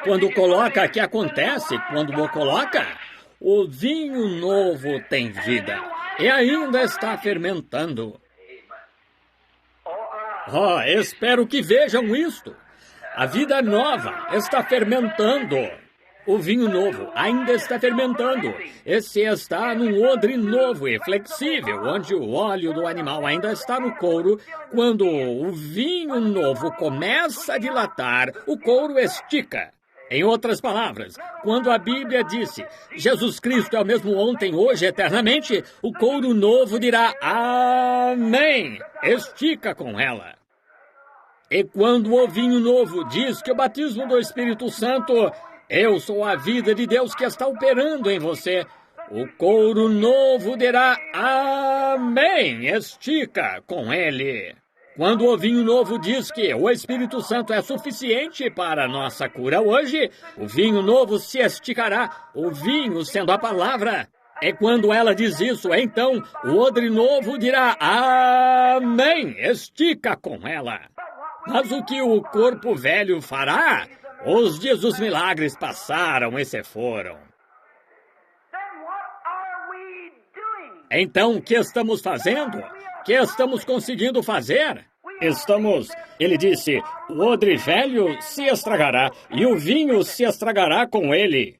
A: Quando coloca, o que acontece? Quando o coloca, o vinho novo tem vida e ainda está fermentando. Oh, espero que vejam isto. A vida nova está fermentando. O vinho novo ainda está fermentando. Esse está num odre novo e flexível, onde o óleo do animal ainda está no couro. Quando o vinho novo começa a dilatar, o couro estica. Em outras palavras, quando a Bíblia disse Jesus Cristo é o mesmo ontem, hoje, eternamente, o couro novo dirá amém. Estica com ela. E quando o vinho novo diz que o batismo do Espírito Santo, eu sou a vida de Deus que está operando em você, o couro novo dirá amém. Estica com ele. Quando o vinho novo diz que o Espírito Santo é suficiente para a nossa cura hoje, o vinho novo se esticará, o vinho sendo a palavra. E quando ela diz isso, então o odre novo dirá amém. Estica com ela. Mas o que o corpo velho fará? Os dias dos milagres passaram e se foram. Então, o que estamos fazendo? O que estamos conseguindo fazer? Ele disse, o odre velho se estragará e o vinho se estragará com ele.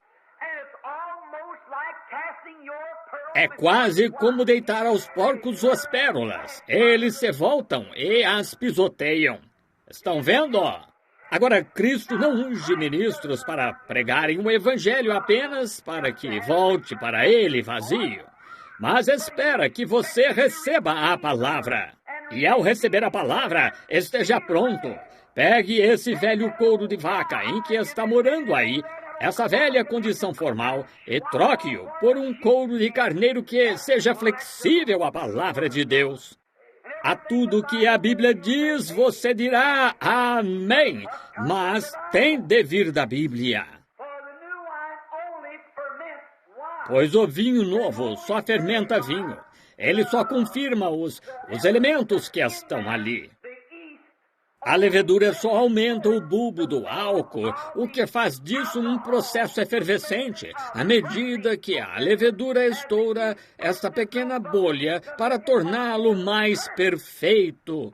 A: É quase como deitar aos porcos suas pérolas. Eles se voltam e as pisoteiam. Estão vendo? Agora, Cristo não unge ministros para pregarem o evangelho apenas para que volte para ele vazio, mas espera que você receba a palavra. E ao receber a palavra, esteja pronto. Pegue esse velho couro de vaca em que está morando aí, essa velha condição formal, e troque-o por um couro de carneiro que seja flexível à palavra de Deus. A tudo que a Bíblia diz, você dirá amém, mas tem de vir da Bíblia. Pois o vinho novo só fermenta vinho. Ele só confirma os elementos que estão ali. A levedura só aumenta o bulbo do álcool, o que faz disso um processo efervescente, à medida que a levedura estoura esta pequena bolha para torná-lo mais perfeito.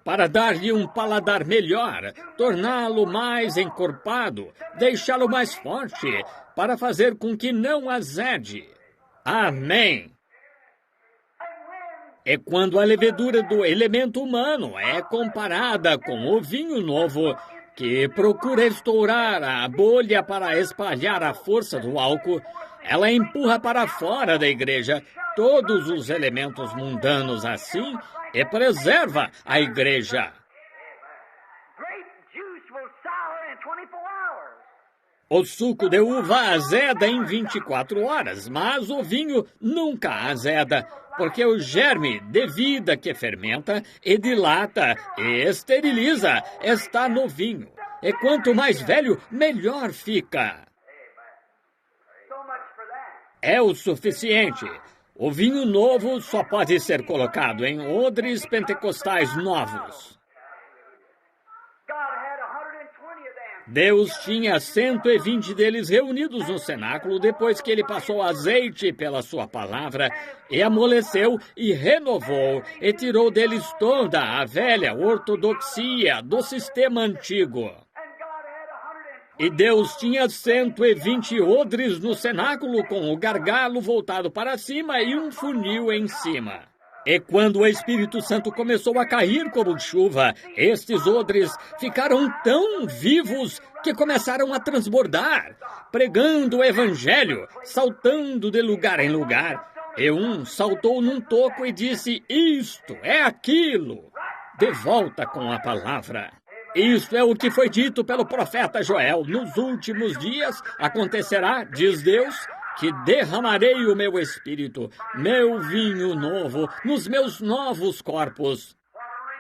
A: Para dar-lhe um paladar melhor, torná-lo mais encorpado, deixá-lo mais forte, para fazer com que não azede. Amém. É quando a levedura do elemento humano é comparada com o vinho novo, que procura estourar a bolha para espalhar a força do álcool, ela empurra para fora da igreja todos os elementos mundanos assim e preserva a igreja. O suco de uva azeda em 24 horas, mas o vinho nunca azeda, porque o germe de vida que fermenta e dilata e esteriliza está no vinho. E quanto mais velho, melhor fica. É o suficiente. O vinho novo só pode ser colocado em odres pentecostais novos. Deus tinha 120 deles reunidos no cenáculo depois que ele passou azeite pela sua palavra e amoleceu e renovou e tirou deles toda a velha ortodoxia do sistema antigo. E Deus tinha 120 odres no cenáculo com o gargalo voltado para cima e um funil em cima. E quando o Espírito Santo começou a cair como chuva, estes odres ficaram tão vivos que começaram a transbordar, pregando o Evangelho, saltando de lugar em lugar. E um saltou num toco e disse, isto é aquilo. De volta com a palavra. Isto é o que foi dito pelo profeta Joel. Nos últimos dias acontecerá, diz Deus, que derramarei o meu espírito, meu vinho novo, nos meus novos corpos.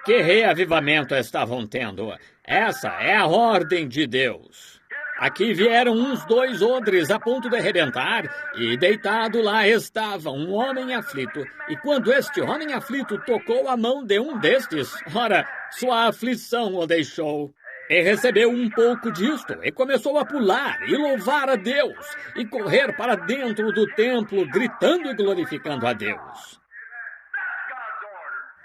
A: Que reavivamento estavam tendo? Essa é a ordem de Deus. Aqui vieram uns 2 odres a ponto de arrebentar, e deitado lá estava um homem aflito. E quando este homem aflito tocou a mão de um destes, ora, sua aflição o deixou. E recebeu um pouco disto, e começou a pular, e louvar a Deus, e correr para dentro do templo, gritando e glorificando a Deus.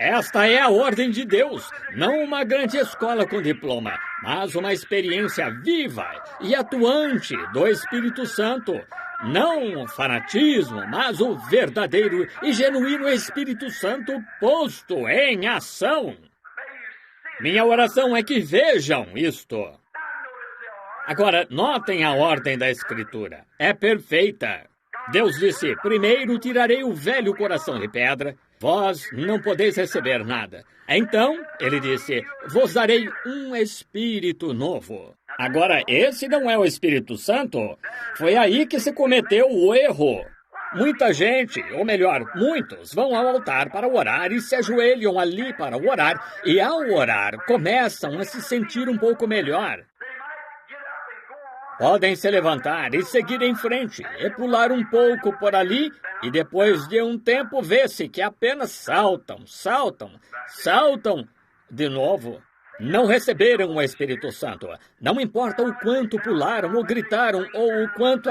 A: Esta é a ordem de Deus, não uma grande escola com diploma, mas uma experiência viva e atuante do Espírito Santo. Não o fanatismo, mas o verdadeiro e genuíno Espírito Santo posto em ação. Minha oração é que vejam isto. Agora, notem a ordem da Escritura. É perfeita. Deus disse, primeiro tirarei o velho coração de pedra, vós não podeis receber nada. Então, ele disse, vos darei um Espírito novo. Agora, esse não é o Espírito Santo. Foi aí que se cometeu o erro. Muita gente, ou melhor, muitos, vão ao altar para orar e se ajoelham ali para orar, e ao orar começam a se sentir um pouco melhor. Podem se levantar e seguir em frente, e pular um pouco por ali, e depois de um tempo vê-se que apenas saltam de novo. Não receberam o Espírito Santo. Não importa o quanto pularam ou gritaram, ou o quanto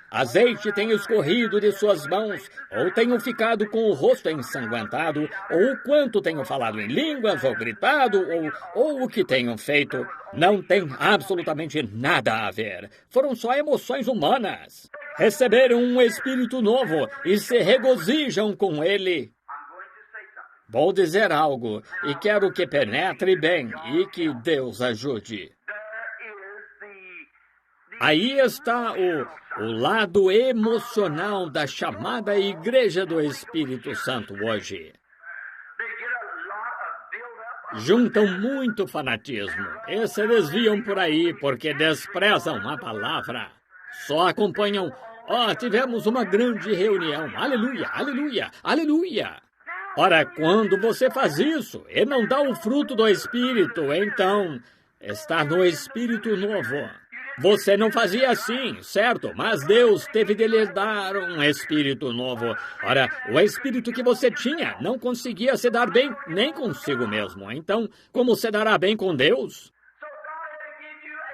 A: azeite tenha escorrido de suas mãos, ou tenham ficado com o rosto ensanguentado, ou o quanto tenham falado em línguas, ou gritado, ou o que tenham feito. Não tem absolutamente nada a ver. Foram só emoções humanas. Receberam um Espírito novo e se regozijam com ele. Vou dizer algo, e quero que penetre bem, e que Deus ajude. Aí está o lado emocional da chamada Igreja do Espírito Santo hoje. Juntam muito fanatismo e se desviam por aí porque desprezam a palavra. Só acompanham, tivemos uma grande reunião, aleluia, aleluia, aleluia. Ora, quando você faz isso e não dá o fruto do Espírito, então está no Espírito novo. Você não fazia assim, certo? Mas Deus teve de lhe dar um Espírito novo. Ora, o Espírito que você tinha não conseguia se dar bem nem consigo mesmo. Então, como se dará bem com Deus?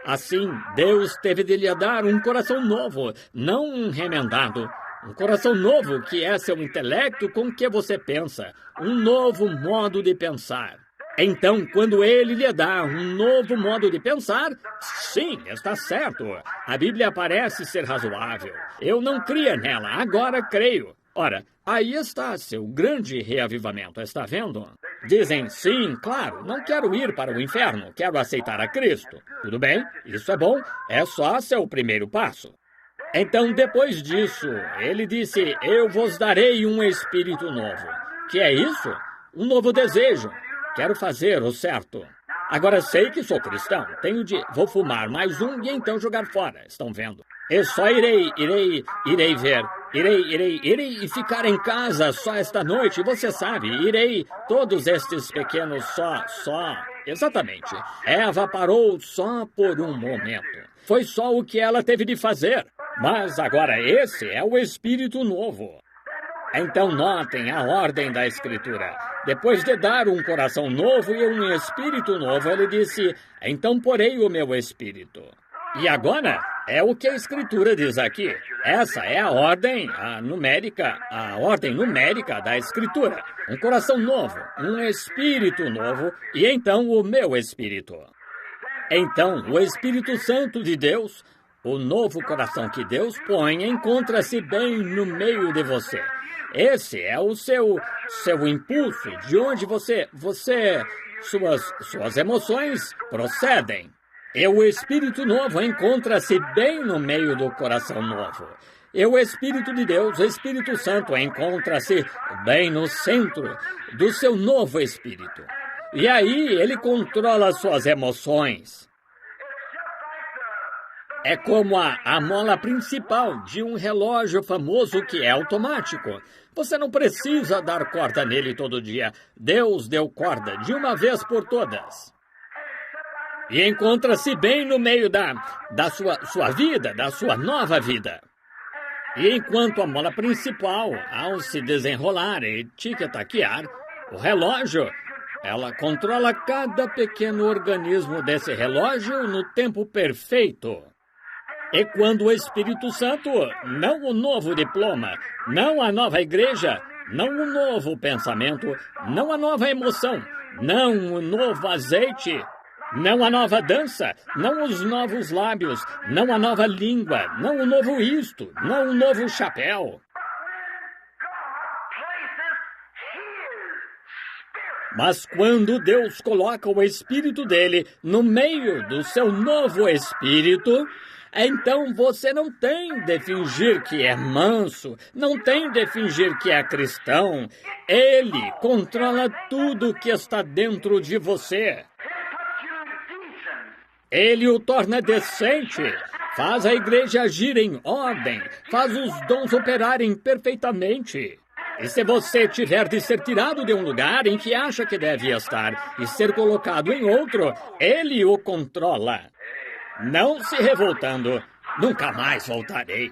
A: Assim, Deus teve de lhe dar um coração novo, não um remendado. Um coração novo, que é seu intelecto com que você pensa. Um novo modo de pensar. Então, quando ele lhe dá um novo modo de pensar, sim, está certo. A Bíblia parece ser razoável. Eu não cria nela, agora creio. Ora, aí está seu grande reavivamento, está vendo? Dizem, sim, claro, não quero ir para o inferno, quero aceitar a Cristo. Tudo bem, isso é bom, é só seu primeiro passo. Então, depois disso, ele disse, eu vos darei um Espírito novo. Que é isso? Um novo desejo. Quero fazer o certo. Agora sei que sou cristão. Vou fumar mais um e então jogar fora. Estão vendo? Eu só irei ver. Irei e ficar em casa só esta noite. Você sabe, todos estes pequenos Exatamente. Eva parou só por um momento. Foi só o que ela teve de fazer. Mas agora esse é o Espírito novo. Então notem a ordem da Escritura. Depois de dar um coração novo e um Espírito novo, ele disse, então porei o meu Espírito. E agora é o que a Escritura diz aqui. Essa é a ordem numérica da Escritura. Um coração novo, um Espírito novo e então o meu Espírito. Então o Espírito Santo de Deus, o novo coração que Deus põe, encontra-se bem no meio de você. Esse é o seu impulso, de onde suas emoções procedem. E o Espírito novo encontra-se bem no meio do coração novo. E o Espírito de Deus, o Espírito Santo, encontra-se bem no centro do seu novo Espírito. E aí ele controla suas emoções. É como a mola principal de um relógio famoso que é automático. Você não precisa dar corda nele todo dia. Deus deu corda de uma vez por todas. E encontra-se bem no meio da sua vida, da sua nova vida. E enquanto a mola principal, ao se desenrolar e tic-taquear, o relógio, ela controla cada pequeno organismo desse relógio no tempo perfeito. E quando o Espírito Santo, não o novo diploma, não a nova igreja, não um novo pensamento, não a nova emoção, não um novo azeite, não a nova dança, não os novos lábios, não a nova língua, não o novo isto, não o novo chapéu. Mas quando Deus coloca o Espírito dele no meio do seu novo espírito, então você não tem de fingir que é manso, não tem de fingir que é cristão. Ele controla tudo que está dentro de você. Ele o torna decente, faz a igreja agir em ordem, faz os dons operarem perfeitamente. E se você tiver de ser tirado de um lugar em que acha que deve estar e ser colocado em outro, ele o controla. Não se revoltando, nunca mais voltarei.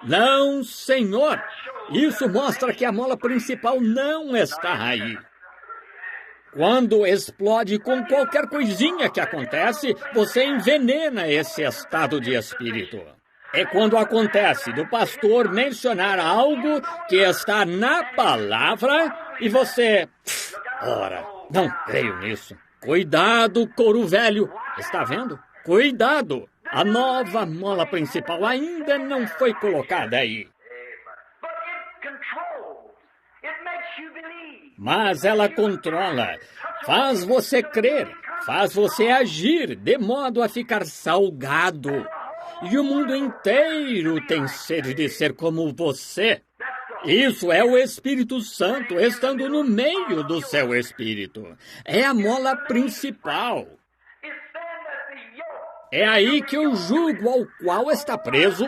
A: Não, Senhor. Isso mostra que a mola principal não está aí. Quando explode com qualquer coisinha que acontece, você envenena esse estado de espírito. É quando acontece do pastor mencionar algo que está na palavra e você... Ora, não creio nisso. Cuidado, couro velho. Está vendo? Cuidado. A nova mola principal ainda não foi colocada aí. Mas ela controla, faz você crer, faz você agir de modo a ficar salgado. E o mundo inteiro tem sede de ser como você. Isso é o Espírito Santo estando no meio do seu espírito. É a mola principal. É aí que o jugo ao qual está preso...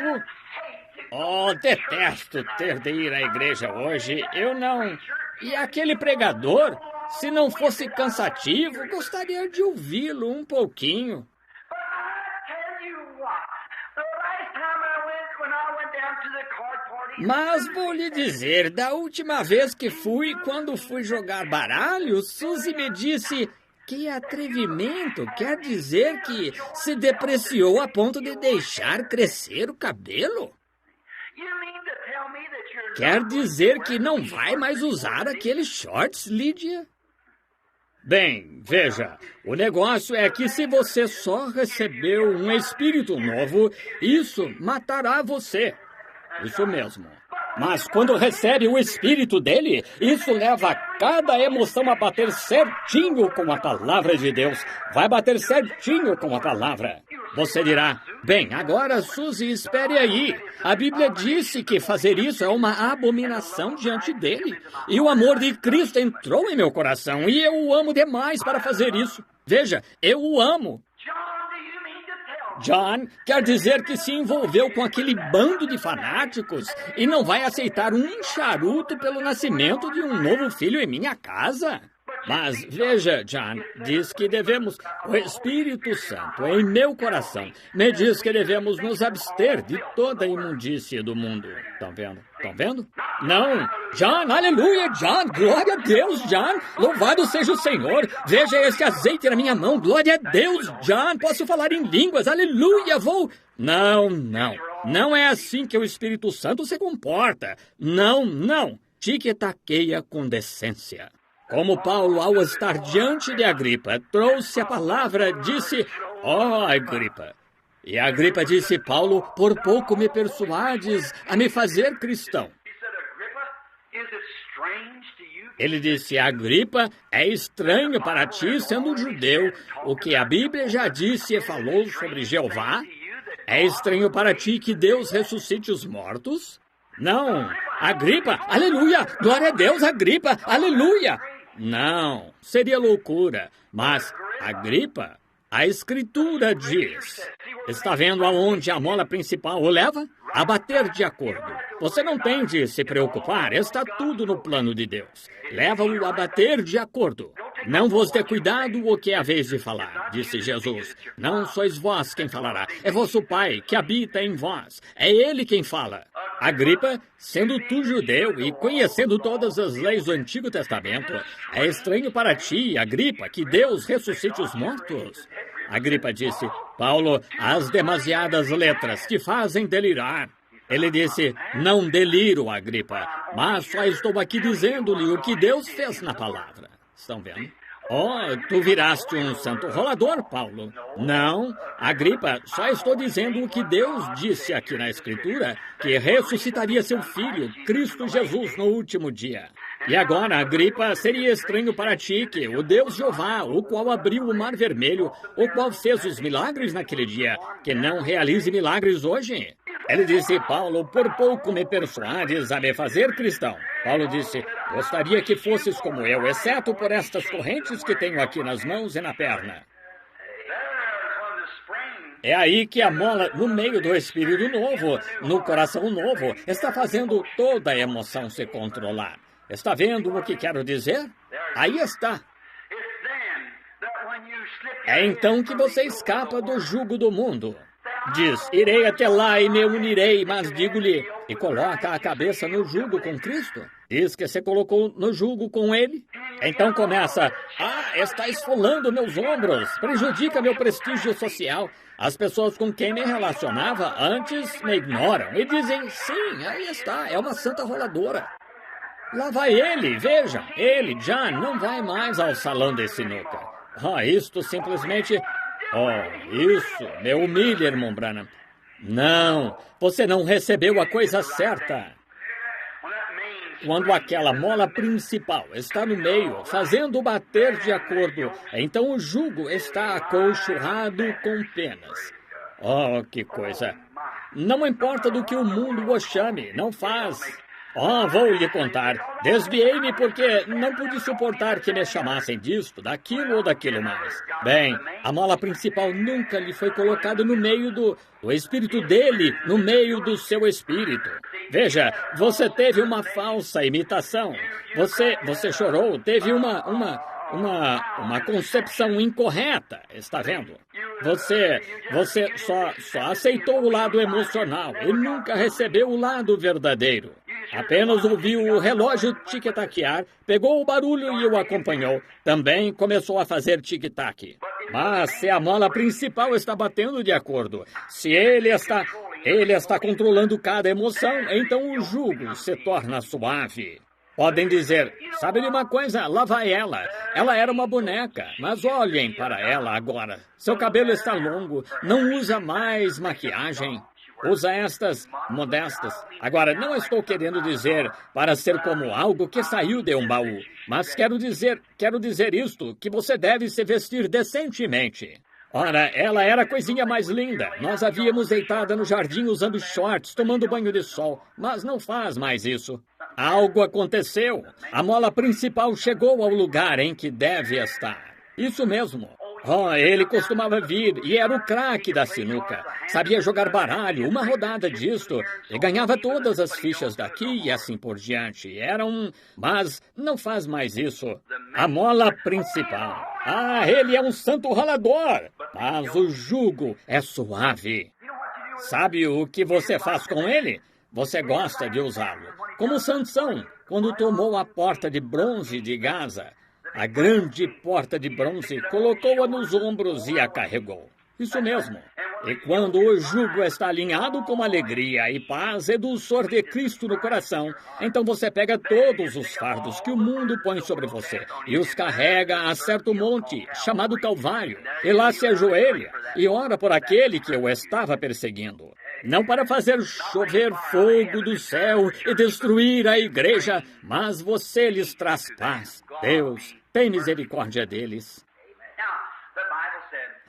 A: Oh, detesto ter de ir à igreja hoje. Eu não... E aquele pregador, se não fosse cansativo, gostaria de ouvi-lo um pouquinho. Mas vou lhe dizer, da última vez que fui, quando fui jogar baralho, Suzy me disse... Que atrevimento! Quer dizer que se depreciou a ponto de deixar crescer o cabelo? Quer dizer que não vai mais usar aqueles shorts, Lídia? Bem, veja, o negócio é que se você só recebeu um espírito novo, isso matará você. Isso mesmo. Mas quando recebe o espírito dele, isso leva cada emoção a bater certinho com a palavra de Deus. Vai bater certinho com a palavra. Você dirá, bem, agora, Suzy, espere aí. A Bíblia disse que fazer isso é uma abominação diante dele. E o amor de Cristo entrou em meu coração e eu o amo demais para fazer isso. Veja, eu o amo. John quer dizer que se envolveu com aquele bando de fanáticos e não vai aceitar um charuto pelo nascimento de um novo filho em minha casa? Mas veja, John, diz que devemos... O Espírito Santo em meu coração me diz que devemos nos abster de toda a imundície do mundo. Estão vendo? Estão vendo? Não! John, aleluia, John! Glória a Deus, John! Louvado seja o Senhor! Veja esse azeite na minha mão! Glória a Deus, John! Posso falar em línguas! Aleluia! Vou... Não, não. Não é assim que o Espírito Santo se comporta. Não, não. Tique-taqueia com decência. Como Paulo, ao estar diante de Agripa, trouxe a palavra, disse, Agripa. E Agripa disse, Paulo, por pouco me persuades a me fazer cristão. Ele disse, Agripa, é estranho para ti, sendo judeu, o que a Bíblia já disse e falou sobre Jeová? É estranho para ti que Deus ressuscite os mortos? Não. Agripa, aleluia, glória a Deus, Agripa, aleluia. Não, seria loucura, mas Agripa, a Escritura diz. Está vendo aonde a mola principal o leva? A bater de acordo. Você não tem de se preocupar, está tudo no plano de Deus. Leva-o a bater de acordo. Não vos dê cuidado o que é a vez de falar, disse Jesus. Não sois vós quem falará, é vosso Pai que habita em vós. É Ele quem fala. Agripa, sendo tu judeu e conhecendo todas as leis do Antigo Testamento, é estranho para ti, Agripa, que Deus ressuscite os mortos? Agripa disse, Paulo, as demasiadas letras te fazem delirar. Ele disse, não deliro, Agripa, mas só estou aqui dizendo-lhe o que Deus fez na palavra. Estão vendo? Oh, tu viraste um santo rolador, Paulo. Não, Agripa, só estou dizendo o que Deus disse aqui na Escritura, que ressuscitaria seu filho, Cristo Jesus, no último dia. E agora, Agripa, seria estranho para ti que o Deus Jeová, o qual abriu o mar vermelho, o qual fez os milagres naquele dia, que não realize milagres hoje? Ele disse, Paulo, por pouco me persuades a me fazer cristão. Paulo disse, gostaria que fosses como eu, exceto por estas correntes que tenho aqui nas mãos e na perna. É aí que a mola, no meio do espírito novo, no coração novo, está fazendo toda a emoção se controlar. Está vendo o que quero dizer? Aí está. É então que você escapa do jugo do mundo. Diz, irei até lá e me unirei, mas digo-lhe, e coloca a cabeça no jugo com Cristo. Diz que você colocou no jugo com Ele. Então começa, está esfolando meus ombros, prejudica meu prestígio social. As pessoas com quem me relacionava antes me ignoram e dizem, sim, aí está, é uma santa roladora. Lá vai ele, vejam, ele já não vai mais ao salão de sinuca. Isto simplesmente... isso me humilha, irmão Branham. Não, você não recebeu a coisa certa. Quando aquela mola principal está no meio, fazendo bater de acordo, então o jugo está acolchoado com penas. Que coisa! Não importa do que o mundo o chame, não faz... vou lhe contar. Desviei-me porque não pude suportar que me chamassem disto, daquilo ou daquilo mais. Bem, a mola principal nunca lhe foi colocada no meio do espírito dele, no meio do seu espírito. Veja, você teve uma falsa imitação. Você chorou, teve uma concepção incorreta, está vendo? Você só aceitou o lado emocional e nunca recebeu o lado verdadeiro. Apenas ouviu o relógio tic-taquear, pegou o barulho e o acompanhou. Também começou a fazer tic-tac. Mas se a mola principal está batendo de acordo, se ele está controlando cada emoção, então o jugo se torna suave. Podem dizer, sabe de uma coisa? Lá vai ela. Ela era uma boneca, mas olhem para ela agora. Seu cabelo está longo, não usa mais maquiagem. Usa estas modestas. Agora, não estou querendo dizer para ser como algo que saiu de um baú, mas quero dizer isto, que você deve se vestir decentemente. Ora, ela era a coisinha mais linda. Nós a víamos deitada no jardim usando shorts, tomando banho de sol, mas não faz mais isso. Algo aconteceu. A mola principal chegou ao lugar em que deve estar. Isso mesmo. Ele costumava vir e era o craque da sinuca. Sabia jogar baralho, uma rodada disto, e ganhava todas as fichas daqui e assim por diante. Mas não faz mais isso. A mola principal. Ele é um santo rolador, mas o jugo é suave. Sabe o que você faz com ele? Você gosta de usá-lo. Como Sansão, quando tomou a porta de bronze de Gaza. A grande porta de bronze, colocou-a nos ombros e a carregou. Isso mesmo. E quando o jugo está alinhado com alegria e paz e dulçor de Cristo no coração, então você pega todos os fardos que o mundo põe sobre você e os carrega a certo monte, chamado Calvário, e lá se ajoelha e ora por aquele que o estava perseguindo. Não para fazer chover fogo do céu e destruir a igreja, mas você lhes traz paz. Deus tem misericórdia deles.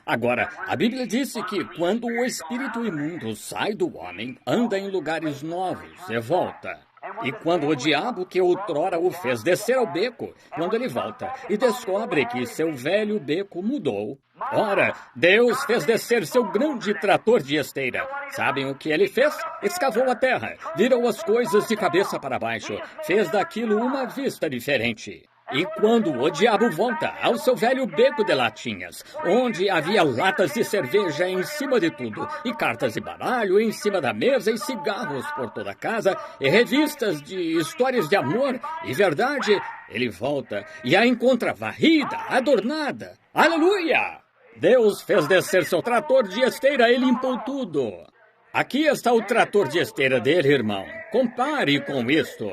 A: Agora, a Bíblia disse que quando o espírito imundo sai do homem, anda em lugares novos e volta. E quando o diabo que outrora o fez descer ao beco, quando ele volta e descobre que seu velho beco mudou, ora, Deus fez descer seu grande trator de esteira. Sabem o que ele fez? Escavou a terra, virou as coisas de cabeça para baixo, fez daquilo uma vista diferente. E quando o diabo volta ao seu velho beco de latinhas, onde havia latas de cerveja em cima de tudo, e cartas de baralho em cima da mesa, e cigarros por toda a casa, e revistas de histórias de amor e verdade, ele volta e a encontra varrida, adornada. Aleluia! Deus fez descer seu trator de esteira e limpou tudo. Aqui está o trator de esteira dele, irmão. Compare com isto.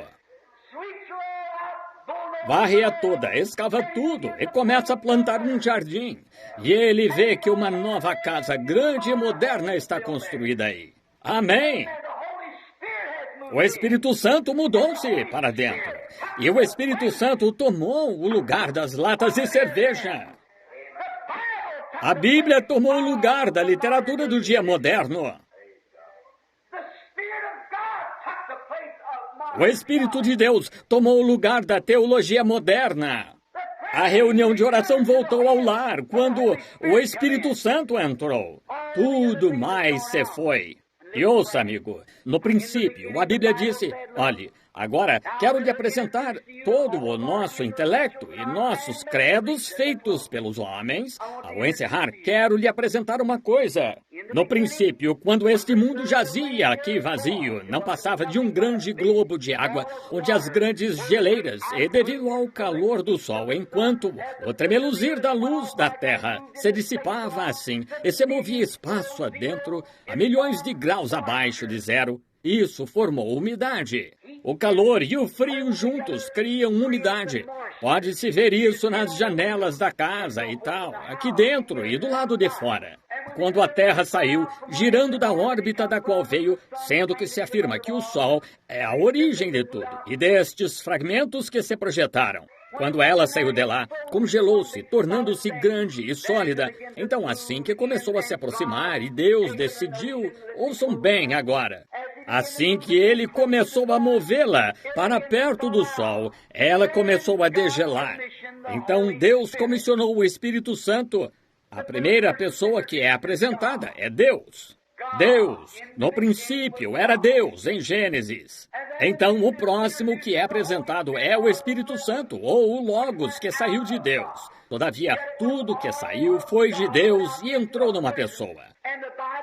A: Varre-a toda, escava tudo e começa a plantar um jardim. E ele vê que uma nova casa grande e moderna está construída aí. Amém! O Espírito Santo mudou-se para dentro. E o Espírito Santo tomou o lugar das latas de cerveja. A Bíblia tomou o lugar da literatura do dia moderno. O Espírito de Deus tomou o lugar da teologia moderna. A reunião de oração voltou ao lar quando o Espírito Santo entrou. Tudo mais se foi. E ouça, amigo, no princípio, a Bíblia disse, olhe, agora quero lhe apresentar todo o nosso intelecto e nossos credos feitos pelos homens. Ao encerrar, quero lhe apresentar uma coisa. No princípio, quando este mundo jazia aqui vazio, não passava de um grande globo de água, onde as grandes geleiras, e devido ao calor do sol, enquanto o tremeluzir da luz da terra se dissipava assim, e se movia espaço adentro, a milhões de graus abaixo de zero, isso formou umidade. O calor e o frio juntos criam umidade. Pode-se ver isso nas janelas da casa e tal, aqui dentro e do lado de fora. Quando a Terra saiu, girando da órbita da qual veio, sendo que se afirma que o Sol é a origem de tudo, e destes fragmentos que se projetaram. Quando ela saiu de lá, congelou-se, tornando-se grande e sólida. Então, assim que começou a se aproximar e Deus decidiu, ouçam bem agora, assim que ele começou a movê-la para perto do Sol, ela começou a degelar. Então, Deus comissionou o Espírito Santo. A primeira pessoa que é apresentada é Deus. Deus, no princípio, era Deus, em Gênesis. Então, o próximo que é apresentado é o Espírito Santo, ou o Logos, que saiu de Deus. Todavia, tudo que saiu foi de Deus e entrou numa pessoa.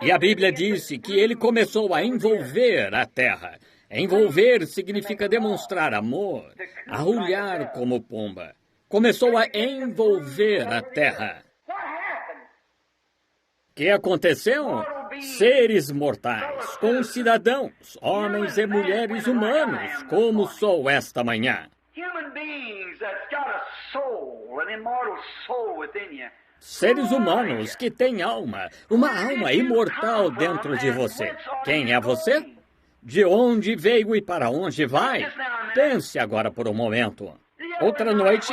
A: E a Bíblia disse que ele começou a envolver a terra. Envolver significa demonstrar amor, arrulhar como pomba. Começou a envolver a terra. O que aconteceu? Seres mortais, concidadãos, homens e mulheres humanos, como sou esta manhã. Seres humanos que têm alma, uma alma imortal dentro de você. Quem é você? De onde veio e para onde vai? Pense agora por um momento. Outra noite,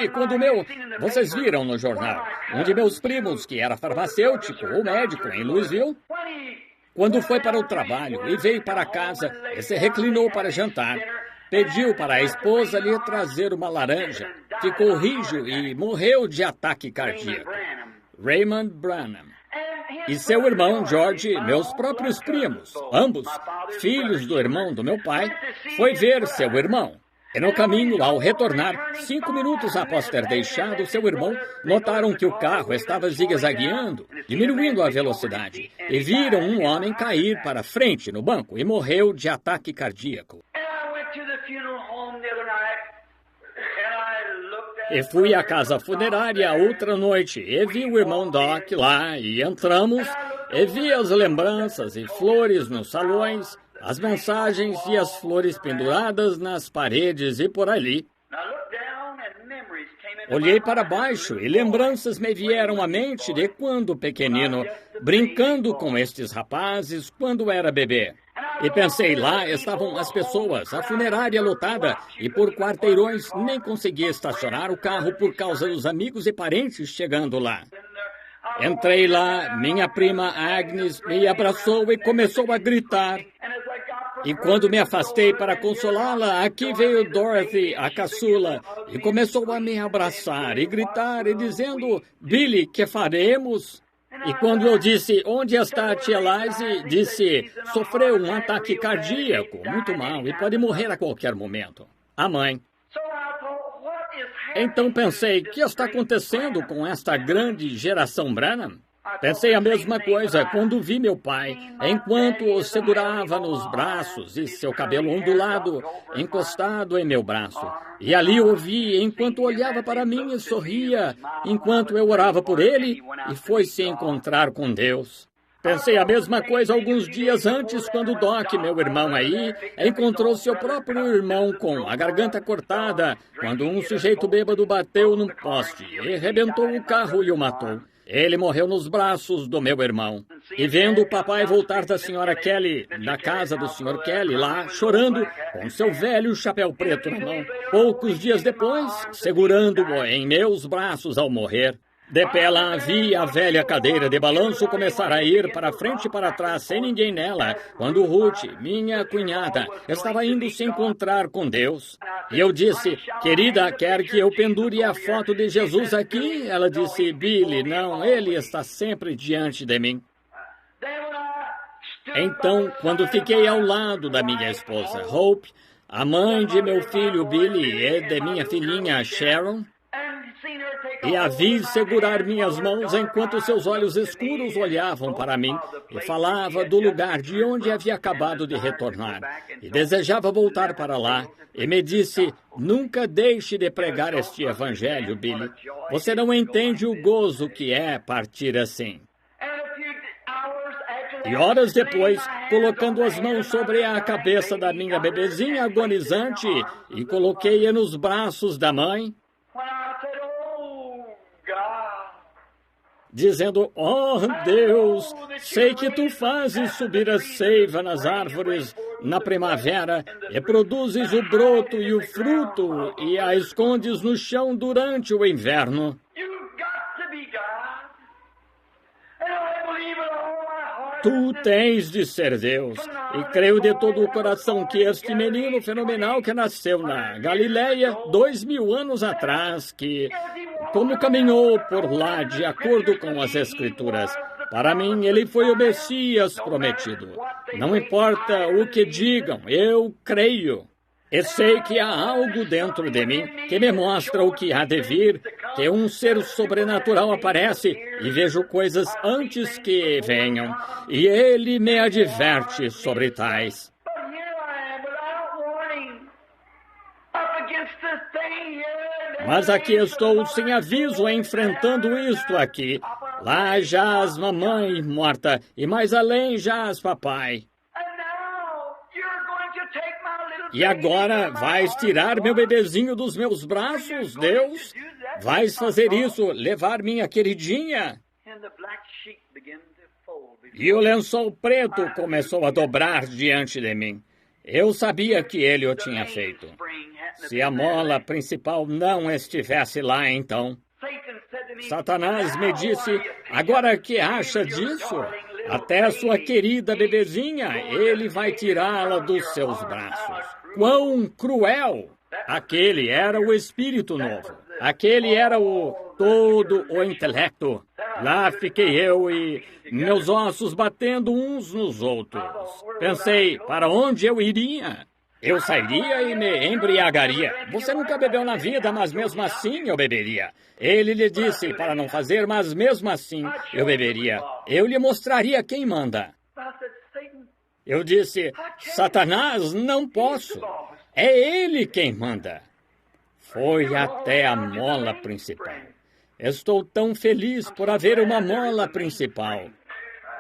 A: vocês viram no jornal, um de meus primos, que era farmacêutico ou médico em Louisville, quando foi para o trabalho e veio para casa e se reclinou para jantar, pediu para a esposa lhe trazer uma laranja, ficou rijo e morreu de ataque cardíaco. Raymond Branham. E seu irmão George, meus próprios primos, ambos filhos do irmão do meu pai, foi ver seu irmão. E no caminho, ao retornar, 5 minutos após ter deixado seu irmão, notaram que o carro estava zigue-zagueando, diminuindo a velocidade, e viram um homem cair para frente no banco e morreu de ataque cardíaco. E fui à casa funerária outra noite e vi o irmão Doc lá e entramos e vi as lembranças e flores nos salões, as mensagens e as flores penduradas nas paredes e por ali. Olhei para baixo e lembranças me vieram à mente de quando pequenino, brincando com estes rapazes quando era bebê. E pensei, lá estavam as pessoas, a funerária lotada, e por quarteirões nem conseguia estacionar o carro por causa dos amigos e parentes chegando lá. Entrei lá, minha prima Agnes me abraçou e começou a gritar. E quando me afastei para consolá-la, aqui veio Dorothy, a caçula, e começou a me abraçar e gritar e dizendo, Billy, que faremos? E quando eu disse, onde está a tia Lize? Disse, sofreu um ataque cardíaco, muito mal, e pode morrer a qualquer momento. A mãe. Então pensei, o que está acontecendo com esta grande geração Branham? Pensei a mesma coisa quando vi meu pai, enquanto o segurava nos braços e seu cabelo ondulado encostado em meu braço. E ali ouvi enquanto olhava para mim e sorria, enquanto eu orava por ele e foi se encontrar com Deus. Pensei a mesma coisa alguns dias antes, quando Doc, meu irmão aí, encontrou seu próprio irmão com a garganta cortada, quando um sujeito bêbado bateu num poste e arrebentou o carro e o matou. Ele morreu nos braços do meu irmão. E vendo o papai voltar da senhora Kelly, da casa do Sr. Kelly, lá, chorando, com seu velho chapéu preto na mão, poucos dias depois, segurando-o em meus braços ao morrer. De pé lá vi a velha cadeira de balanço começar a ir para frente e para trás, sem ninguém nela, quando Ruth, minha cunhada, estava indo se encontrar com Deus. E eu disse, querida, quer que eu pendure a foto de Jesus aqui? Ela disse, Billy, não, ele está sempre diante de mim. Então, quando fiquei ao lado da minha esposa, Hope, a mãe de meu filho Billy e de minha filhinha Sharon, e a vi segurar minhas mãos enquanto seus olhos escuros olhavam para mim e falava do lugar de onde havia acabado de retornar e desejava voltar para lá. E me disse, nunca deixe de pregar este evangelho, Billy. Você não entende o gozo que é partir assim. E horas depois, colocando as mãos sobre a cabeça da minha bebezinha agonizante e coloquei-a nos braços da mãe, dizendo, oh Deus, sei que tu fazes subir a seiva nas árvores na primavera e produzes o broto e o fruto e a escondes no chão durante o inverno. Tu tens de ser Deus, e creio de todo o coração que este menino fenomenal que nasceu na Galileia 2000 anos atrás, que, como caminhou por lá de acordo com as Escrituras, para mim ele foi o Messias prometido. Não importa o que digam, eu creio. E sei que há algo dentro de mim que me mostra o que há de vir, que um ser sobrenatural aparece e vejo coisas antes que venham, e ele me adverte sobre tais. Mas aqui estou sem aviso enfrentando isto aqui. Lá jaz mamãe morta, e mais além jaz papai. E agora vais tirar meu bebezinho dos meus braços, Deus? Vais fazer isso, levar minha queridinha? E o lençol preto começou a dobrar diante de mim. Eu sabia que ele o tinha feito. Se a mola principal não estivesse lá, então. Satanás me disse, agora que acha disso? Até a sua querida bebezinha, ele vai tirá-la dos seus braços. Quão cruel! Aquele era o espírito novo. Aquele era todo o intelecto. Lá fiquei eu e meus ossos batendo uns nos outros. Pensei, para onde eu iria? Eu sairia e me embriagaria. Você nunca bebeu na vida, mas mesmo assim eu beberia. Ele lhe disse para não fazer, mas mesmo assim eu beberia. Eu lhe mostraria quem manda. Eu disse, Satanás, não posso. É ele quem manda. Foi até a mola principal. Estou tão feliz por haver uma mola principal.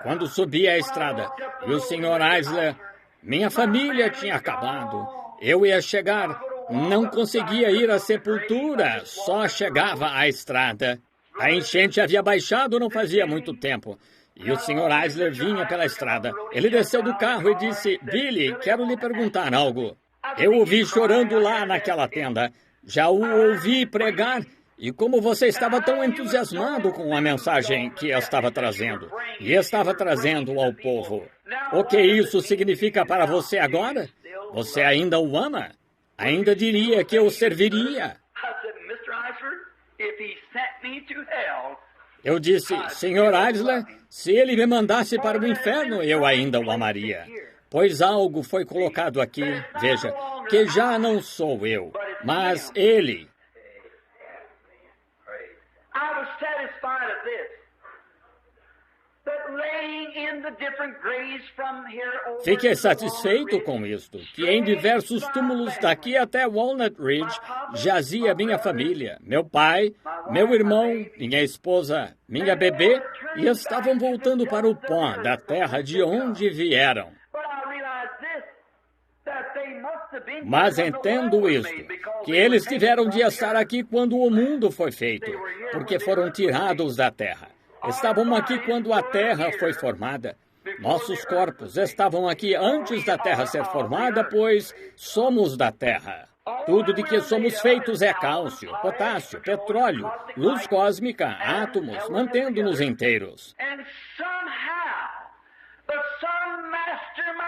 A: Quando subi a estrada e o Sr. Eisler, minha família tinha acabado. Eu ia chegar, não conseguia ir à sepultura, só chegava à estrada. A enchente havia baixado não fazia muito tempo. E o Sr. Eisler vinha pela estrada. Ele desceu do carro e disse, Billy, quero lhe perguntar algo. Eu o vi chorando lá naquela tenda. Já o ouvi pregar. E como você estava tão entusiasmado com a mensagem que estava trazendo, e estava trazendo ao povo, o que isso significa para você agora? Você ainda o ama? Ainda diria que o serviria? Eu disse, Sr. Eisler, se ele me mandasse para o inferno, eu ainda o amaria. Pois algo foi colocado aqui, veja, que já não sou eu, mas ele. Fiquei satisfeito com isto, que em diversos túmulos daqui até Walnut Ridge jazia minha família, meu pai, meu irmão, minha esposa, minha bebê, e estavam voltando para o pó da terra de onde vieram. Mas entendo isto, que eles tiveram de estar aqui quando o mundo foi feito, porque foram tirados da terra. Estavam aqui quando a terra foi formada. Nossos corpos estavam aqui antes da terra ser formada, pois somos da terra. Tudo de que somos feitos é cálcio, potássio, petróleo, luz cósmica, átomos, mantendo-nos inteiros.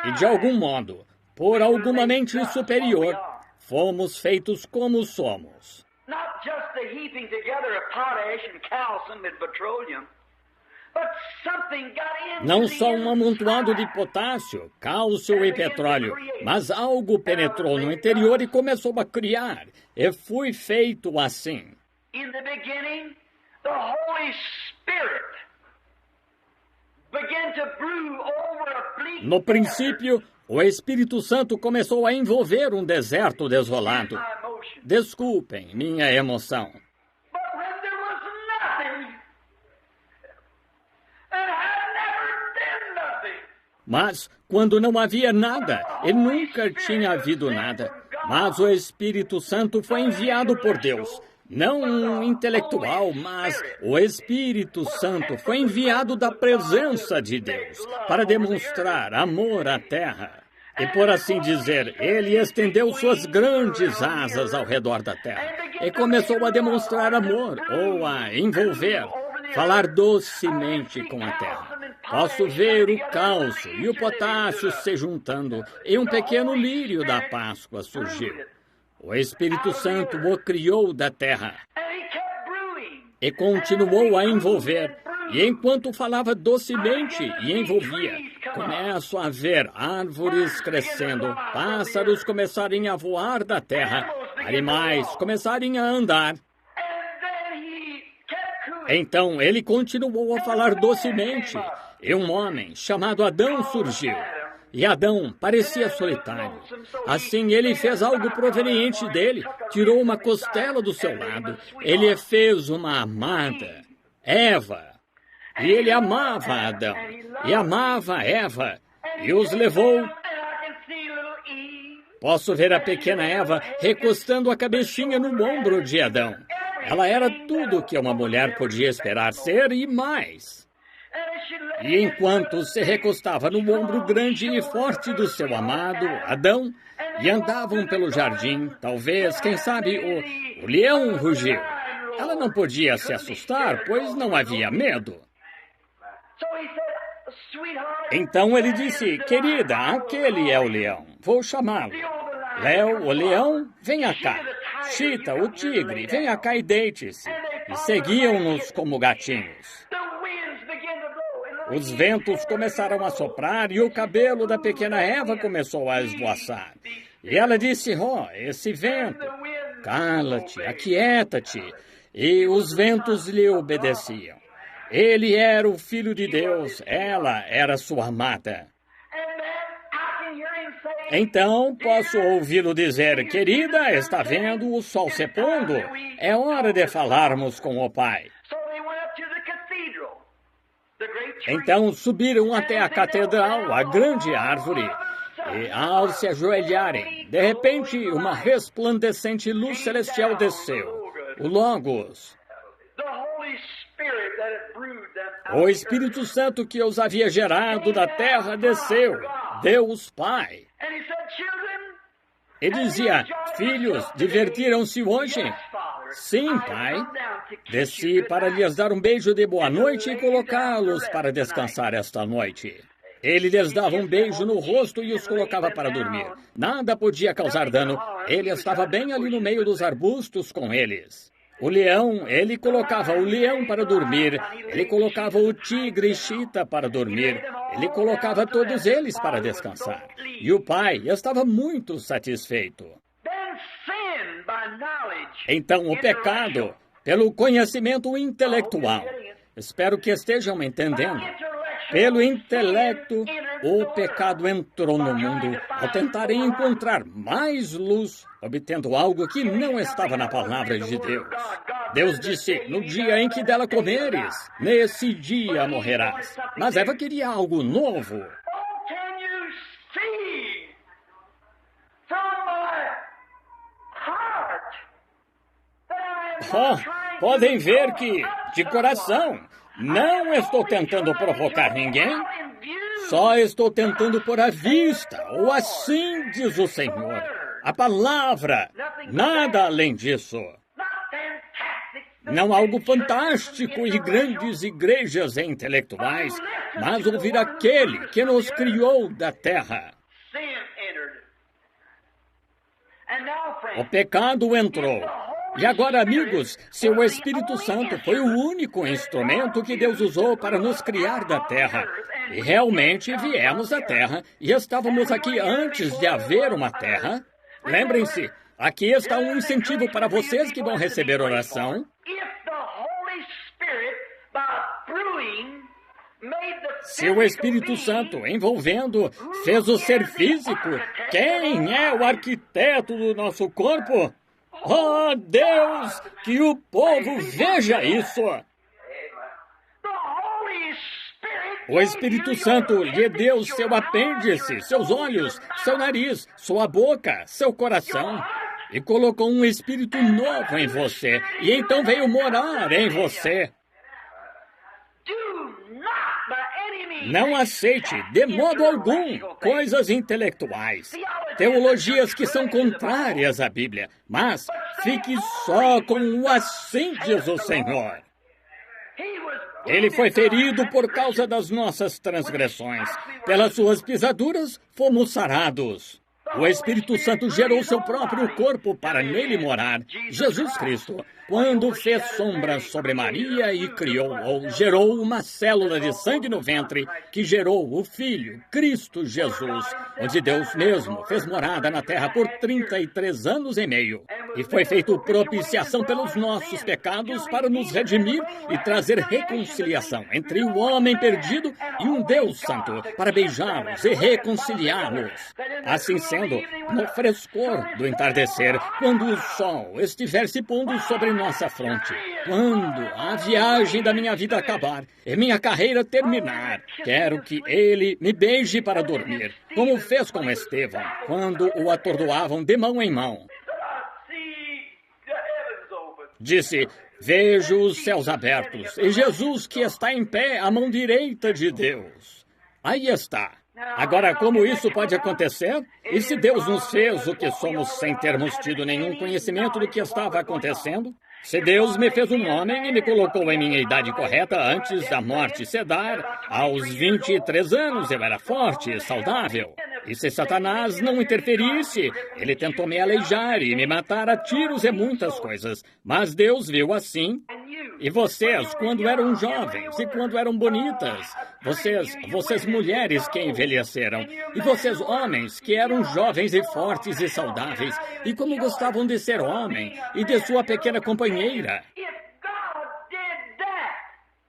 A: E de algum modo, por alguma mente superior, fomos feitos como somos. Não só um amontoado de potássio, cálcio e petróleo, mas algo penetrou no interior e começou a criar. E fui feito assim. No princípio, o Espírito Santo começou a envolver um deserto desolado. Desculpem minha emoção. Mas, quando não havia nada, e nunca tinha havido nada, mas o Espírito Santo foi enviado por Deus. Não um intelectual, mas o Espírito Santo foi enviado da presença de Deus para demonstrar amor à terra. E por assim dizer, ele estendeu suas grandes asas ao redor da terra e começou a demonstrar amor, ou a envolver, falar docemente com a terra. Posso ver o cálcio e o potássio se juntando e um pequeno lírio da Páscoa surgiu. O Espírito Santo o criou da terra e continuou a envolver. E enquanto falava docemente e envolvia, começo a ver árvores crescendo, pássaros começarem a voar da terra, animais começarem a andar. Então ele continuou a falar docemente, e um homem chamado Adão surgiu. E Adão parecia solitário. Assim ele fez algo proveniente dele, tirou uma costela do seu lado. Ele fez uma amada, Eva. E ele amava Adão, e amava Eva, e os levou. Posso ver a pequena Eva recostando a cabecinha no ombro de Adão. Ela era tudo o que uma mulher podia esperar ser e mais. E enquanto se recostava no ombro grande e forte do seu amado, Adão, e andavam pelo jardim, talvez, quem sabe, o leão rugiu. Ela não podia se assustar, pois não havia medo. Então ele disse, querida, aquele é o leão, vou chamá-lo. Léo, o leão, venha cá. Chita, o tigre, venha cá e deite-se. E seguiam-nos como gatinhos. Os ventos começaram a soprar e o cabelo da pequena Eva começou a esvoaçar. E ela disse, esse vento, cala-te, aquieta-te. E os ventos lhe obedeciam. Ele era o Filho de Deus, ela era sua amada. Então, posso ouvi-lo dizer, querida, está vendo o sol se pondo? É hora de falarmos com o Pai. Então, subiram até a catedral, a grande árvore, e ao se ajoelharem, de repente, uma resplandecente luz celestial desceu, o Logos. O Espírito Santo que os havia gerado da terra desceu, Deus Pai. E dizia, filhos, divertiram-se hoje? Sim, Pai. Desci para lhes dar um beijo de boa noite e colocá-los para descansar esta noite. Ele lhes dava um beijo no rosto e os colocava para dormir. Nada podia causar dano. Ele estava bem ali no meio dos arbustos com eles. O leão, ele colocava o leão para dormir, ele colocava o tigre chita para dormir, ele colocava todos eles para descansar. E o pai estava muito satisfeito. Então o pecado, pelo conhecimento intelectual, espero que estejam entendendo. Pelo intelecto, o pecado entrou no mundo ao tentar encontrar mais luz, obtendo algo que não estava na palavra de Deus. Deus disse, no dia em que dela comeres, nesse dia morrerás. Mas Eva queria algo novo. Oh, podem ver que, de coração, não estou tentando provocar ninguém, só estou tentando pôr à vista, ou assim diz o Senhor, a palavra, nada além disso. Não algo fantástico e grandes igrejas e intelectuais, mas ouvir aquele que nos criou da terra. O pecado entrou. E agora, amigos, se o Espírito Santo foi o único instrumento que Deus usou para nos criar da terra, e realmente viemos à terra e estávamos aqui antes de haver uma terra, lembrem-se, aqui está um incentivo para vocês que vão receber oração. Se o Espírito Santo, envolvendo, fez o ser físico, quem é o arquiteto do nosso corpo? Oh, Deus, que o povo veja isso! O Espírito Santo lhe deu seu apêndice, seus olhos, seu nariz, sua boca, seu coração, e colocou um espírito novo em você, e então veio morar em você. Não aceite, de modo algum, coisas intelectuais, teologias que são contrárias à Bíblia, mas fique só com o assim diz o Senhor. Ele foi ferido por causa das nossas transgressões. Pelas suas pisaduras, fomos sarados. O Espírito Santo gerou seu próprio corpo para nele morar, Jesus Cristo, quando fez sombras sobre Maria e criou ou gerou uma célula de sangue no ventre que gerou o Filho, Cristo Jesus, onde Deus mesmo fez morada na terra por 33 anos e meio. E foi feita propiciação pelos nossos pecados para nos redimir e trazer reconciliação entre o homem perdido e um Deus santo, para beijá-los e reconciliá-los. Assim sendo, no frescor do entardecer, quando o sol estiver se pondo sobre nossa fronte, quando a viagem da minha vida acabar e minha carreira terminar, quero que ele me beije para dormir, como fez com Estevão, quando o atordoavam de mão em mão. Disse, vejo os céus abertos e Jesus que está em pé à mão direita de Deus. Aí está. Agora, como isso pode acontecer? E se Deus nos fez o que somos sem termos tido nenhum conhecimento do que estava acontecendo? Se Deus me fez um homem e me colocou em minha idade correta antes da morte cedar, aos 23 anos eu era forte e saudável. E se Satanás não interferisse, ele tentou me aleijar e me matar a tiros e muitas coisas. Mas Deus viu assim. E vocês, quando eram jovens e quando eram bonitas, vocês mulheres que envelheceram, e vocês homens que eram jovens e fortes e saudáveis, e como gostavam de ser homem e de sua pequena companheira.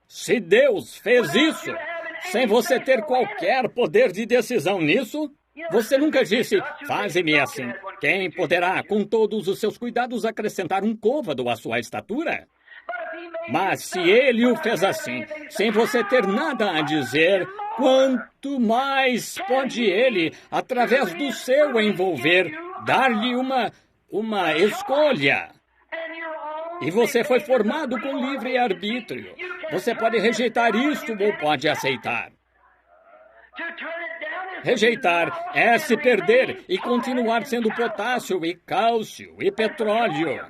A: Se Deus fez isso, sem você ter qualquer poder de decisão nisso, você nunca disse, faze-me assim. Quem poderá, com todos os seus cuidados, acrescentar um côvado à sua estatura? Mas se ele o fez assim, sem você ter nada a dizer, quanto mais pode ele, através do seu envolver, dar-lhe uma escolha? E você foi formado com livre arbítrio. Você pode rejeitar isto ou pode aceitar. Rejeitar é se perder e continuar sendo potássio e cálcio e petróleo.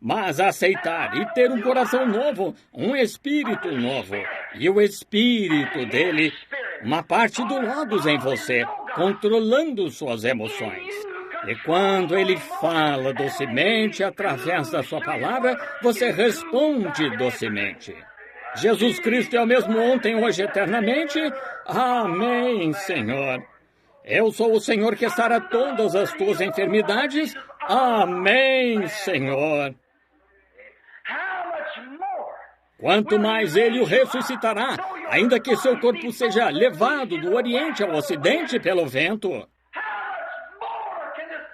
A: Mas aceitar e ter um coração novo, um espírito novo, e o espírito dele, uma parte do Logos em você, controlando suas emoções. E quando ele fala docemente através da sua palavra, você responde docemente. Jesus Cristo é o mesmo ontem, hoje, eternamente. Amém, Senhor. Eu sou o Senhor que sara todas as tuas enfermidades. Amém, Senhor. quanto mais ele o ressuscitará, ainda que seu corpo seja levado do Oriente ao Ocidente pelo vento.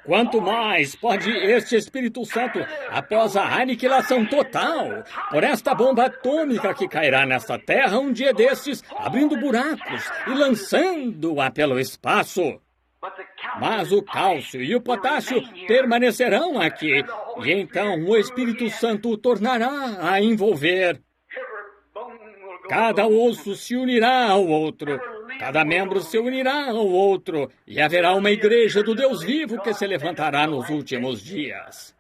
A: Quanto mais pode este Espírito Santo, após a aniquilação total, por esta bomba atômica que cairá nesta terra um dia destes, abrindo buracos e lançando-a pelo espaço. Mas o cálcio e o potássio permanecerão aqui, e então o Espírito Santo o tornará a envolver. Cada osso se unirá ao outro, cada membro se unirá ao outro, e haverá uma igreja do Deus vivo que se levantará nos últimos dias.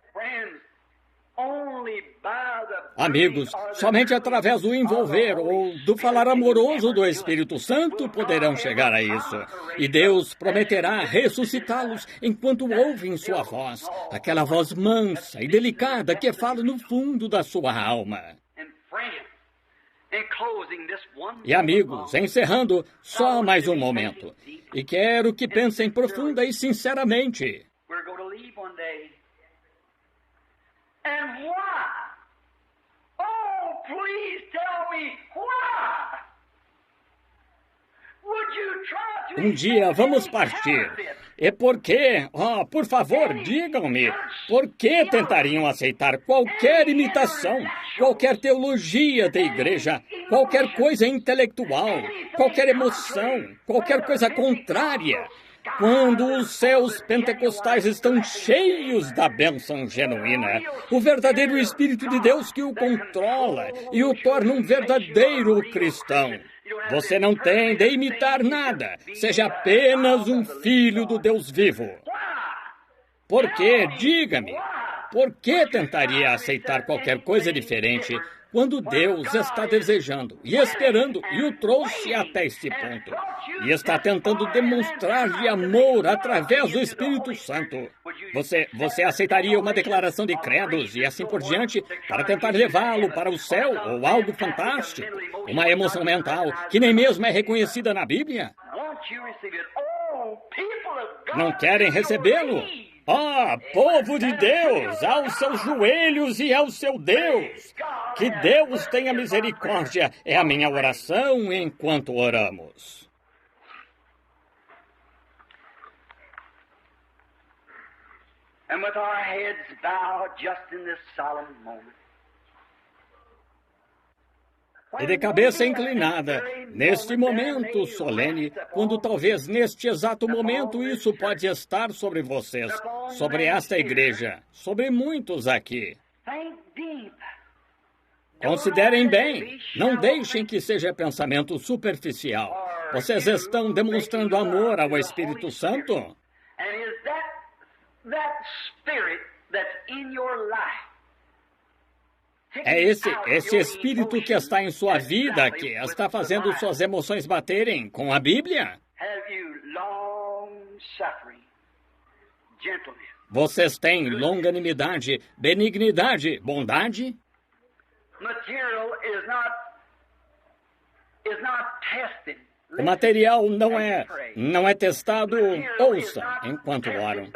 A: Amigos, somente através do envolver ou do falar amoroso do Espírito Santo poderão chegar a isso. E Deus prometerá ressuscitá-los enquanto ouvem sua voz, aquela voz mansa e delicada que fala no fundo da sua alma. E amigos, encerrando, só mais um momento. E quero que pensem profunda e sinceramente. Um dia vamos partir. E por quê? Por favor, digam-me, por que tentariam aceitar qualquer imitação, qualquer teologia da igreja, qualquer coisa intelectual, qualquer emoção, qualquer coisa contrária, quando os céus pentecostais estão cheios da bênção genuína, o verdadeiro Espírito de Deus que o controla e o torna um verdadeiro cristão? Você não tem de imitar nada. Seja apenas um filho do Deus vivo. Por quê? Diga-me. Por que tentaria aceitar qualquer coisa diferente quando Deus está desejando e esperando e o trouxe até este ponto? E está tentando demonstrar-lhe amor através do Espírito Santo. Você aceitaria uma declaração de credos e assim por diante para tentar levá-lo para o céu ou algo fantástico? Uma emoção mental que nem mesmo é reconhecida na Bíblia? Não querem recebê-lo? Povo de Deus, aos seus joelhos e ao seu Deus! Que Deus tenha misericórdia, é a minha oração enquanto oramos.
B: And with our heads bowed just in this solemn moment.
A: E de cabeça inclinada, neste momento solene, quando talvez neste exato momento isso pode estar sobre vocês, sobre esta igreja, sobre muitos aqui. Considerem bem, não deixem que seja pensamento superficial. Vocês estão demonstrando amor ao Espírito Santo? É esse Espírito que está em sua vida, que está fazendo suas emoções baterem com a Bíblia? Vocês têm longanimidade, benignidade, bondade? O material não é testado, ouça, enquanto oram.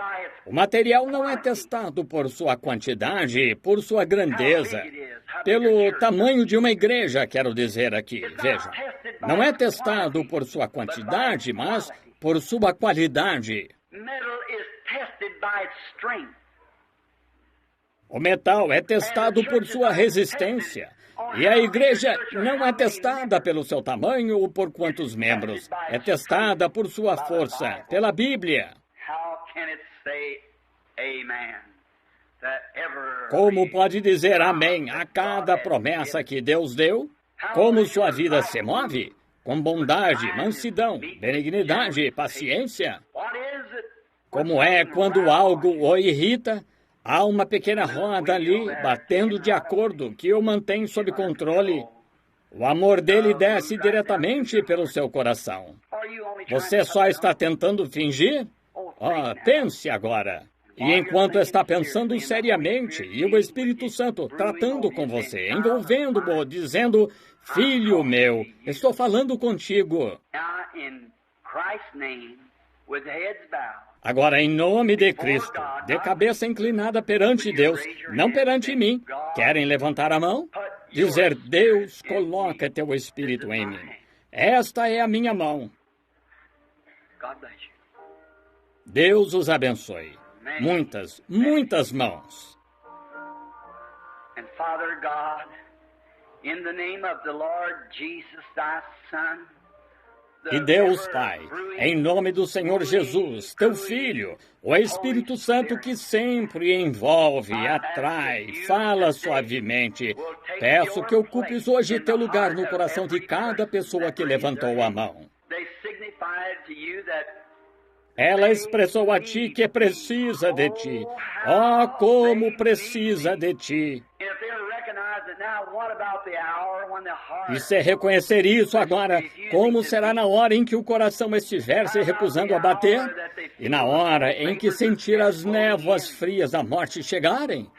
A: O material não é testado por sua quantidade, por sua grandeza, pelo tamanho de uma igreja, quero dizer aqui. Veja, não é testado por sua quantidade, mas por sua qualidade. O metal é testado por sua resistência. E a igreja não é testada pelo seu tamanho ou por quantos membros. É testada por sua força, pela Bíblia. Como pode dizer amém a cada promessa que Deus deu? Como sua vida se move? Com bondade, mansidão, benignidade, paciência. Como é quando algo o irrita? Há uma pequena roda ali, batendo de acordo, que o mantém sob controle. O amor dele desce diretamente pelo seu coração. Você só está tentando fingir? Pense agora. E enquanto está pensando seriamente, e o Espírito Santo tratando com você, envolvendo-o, dizendo, filho meu, estou falando contigo. Agora, em nome de Cristo, de cabeça inclinada perante Deus, não perante mim, querem levantar a mão? Dizer, Deus, coloca teu Espírito em mim. Esta é a minha mão. Deus os abençoe. Muitas, muitas mãos.
B: And Father God, in the name of the Lord Jesus, thy Son,
A: E Deus Pai, em nome do Senhor Jesus, teu Filho, o Espírito Santo que sempre envolve, atrai, fala suavemente, peço que ocupes hoje teu lugar no coração de cada pessoa que levantou a mão. Ela expressou a ti que precisa de ti. Oh, como precisa de ti. E se reconhecer isso agora, como será na hora em que o coração estiver se recusando a bater? E na hora em que sentir as névoas frias da morte chegarem?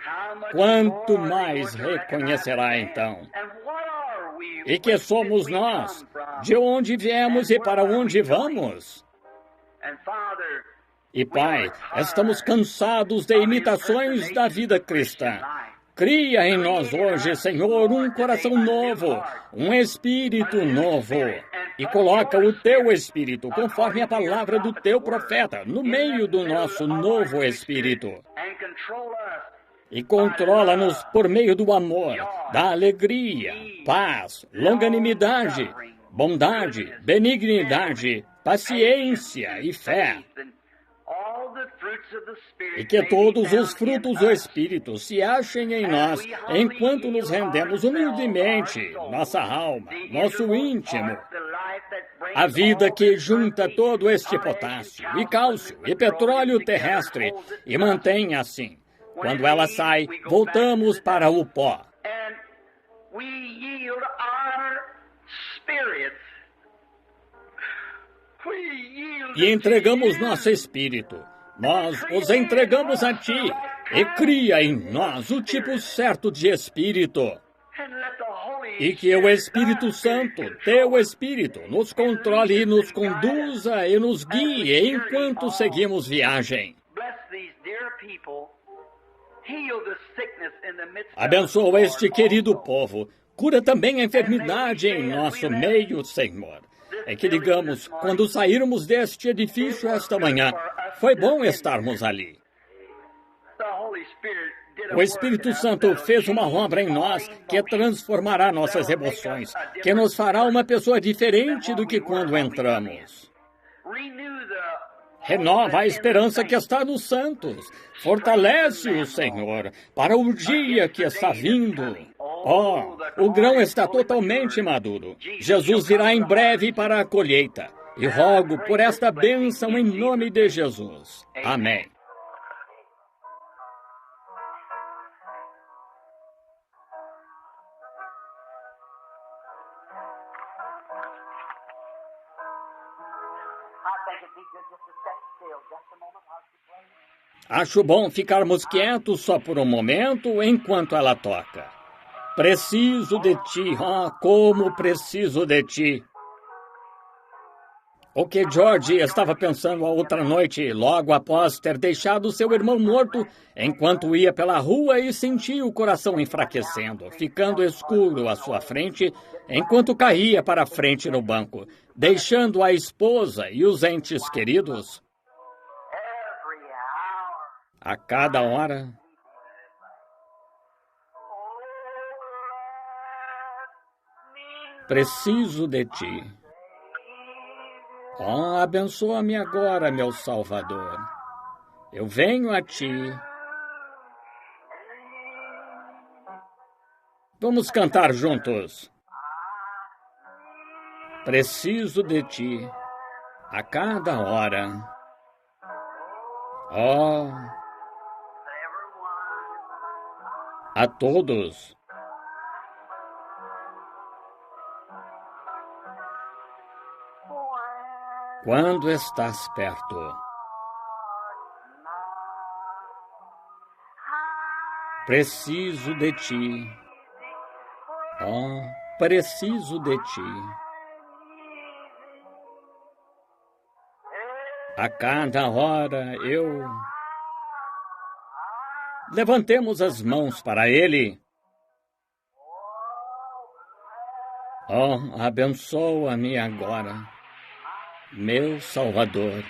A: Quanto mais reconhecerá então? E que somos nós? De onde viemos e para onde vamos? E Pai, estamos cansados de imitações da vida cristã. Cria em nós hoje, Senhor, um coração novo, um espírito novo. E coloca o teu espírito, conforme a palavra do teu profeta, no meio do nosso novo espírito. E controla-nos por meio do amor, da alegria, paz, longanimidade, bondade, benignidade, paciência e fé. E que todos os frutos do Espírito se achem em nós, enquanto nos rendemos humildemente, nossa alma, nosso íntimo. A vida que junta todo este potássio, e cálcio, e petróleo terrestre, e mantém assim. Quando ela sai, voltamos para o pó. E entregamos nosso espírito. Nós os entregamos a ti e cria em nós o tipo certo de espírito. E que o Espírito Santo, teu Espírito, nos controle e nos conduza e nos guie enquanto seguimos viagem. Abençoa este querido povo. Cura também a enfermidade em nosso meio, Senhor. É que digamos, quando sairmos deste edifício esta manhã, foi bom estarmos ali. O Espírito Santo fez uma obra em nós que transformará nossas emoções, que nos fará uma pessoa diferente do que quando entramos. Renova a esperança que está nos santos. Fortalece o Senhor para o dia que está vindo. Oh, o grão está totalmente maduro. Jesus virá em breve para a colheita. E rogo por esta bênção em nome de Jesus. Amém. Acho bom ficarmos quietos só por um momento enquanto ela toca. Preciso de ti, como preciso de ti. O que George estava pensando a outra noite, logo após ter deixado seu irmão morto, enquanto ia pela rua e sentia o coração enfraquecendo, ficando escuro à sua frente, enquanto caía para a frente no banco, deixando a esposa e os entes queridos. A cada hora. Preciso de ti. Oh, abençoa-me agora, meu Salvador. Eu venho a ti. Vamos cantar juntos. Preciso de ti. A cada hora. Oh, a todos. Quando estás perto. Preciso de ti. Oh, preciso de ti. A cada hora eu... Levantemos as mãos para Ele. Oh, abençoa-me agora, meu Salvador.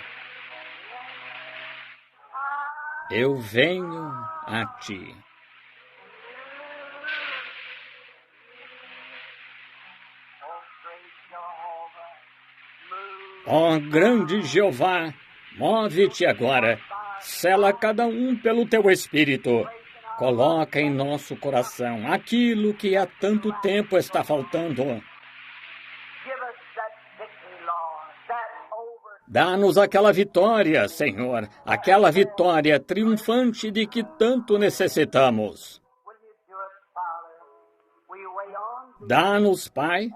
A: Eu venho a Ti. Ó grande Jeová, move-te agora, sela cada um pelo Teu Espírito. Coloca em nosso coração aquilo que há tanto tempo está faltando. Dá-nos aquela vitória, Senhor, aquela vitória triunfante de que tanto necessitamos. Dá-nos, Pai,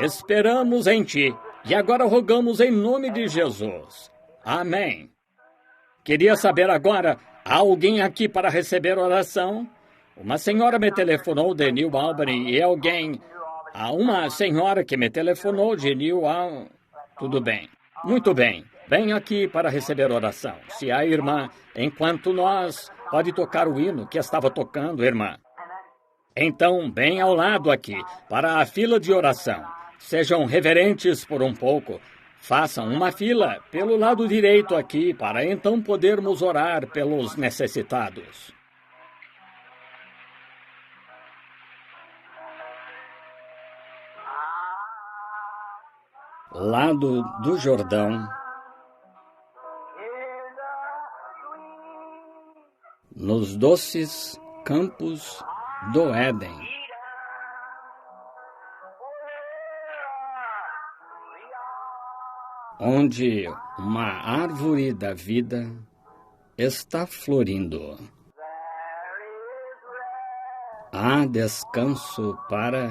A: esperamos em Ti e agora rogamos em nome de Jesus. Amém. Queria saber agora, há alguém aqui para receber oração? Uma senhora me telefonou de New Albany e alguém... Há uma senhora que me telefonou de New Albany... Tudo bem. Muito bem. Venha aqui para receber oração. Se a irmã, enquanto nós... Pode tocar o hino que estava tocando, irmã. Então, bem ao lado aqui, para a fila de oração. Sejam reverentes por um pouco. Façam uma fila pelo lado direito aqui, para então podermos orar pelos necessitados. Lado do Jordão, nos doces campos do Éden, onde uma árvore da vida está florindo. Há descanso para...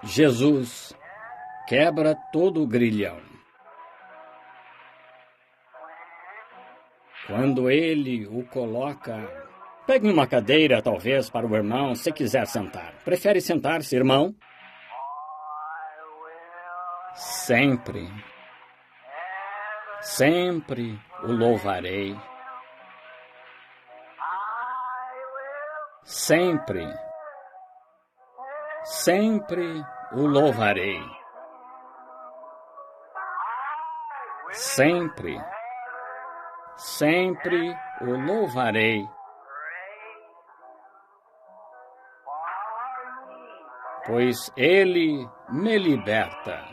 A: Jesus quebra todo o grilhão. Quando ele o coloca... Pegue uma cadeira, talvez, para o irmão, se quiser sentar. Prefere sentar-se, irmão? Sempre, sempre o louvarei. Sempre, sempre o louvarei. Sempre, sempre o louvarei. Pois ele me liberta.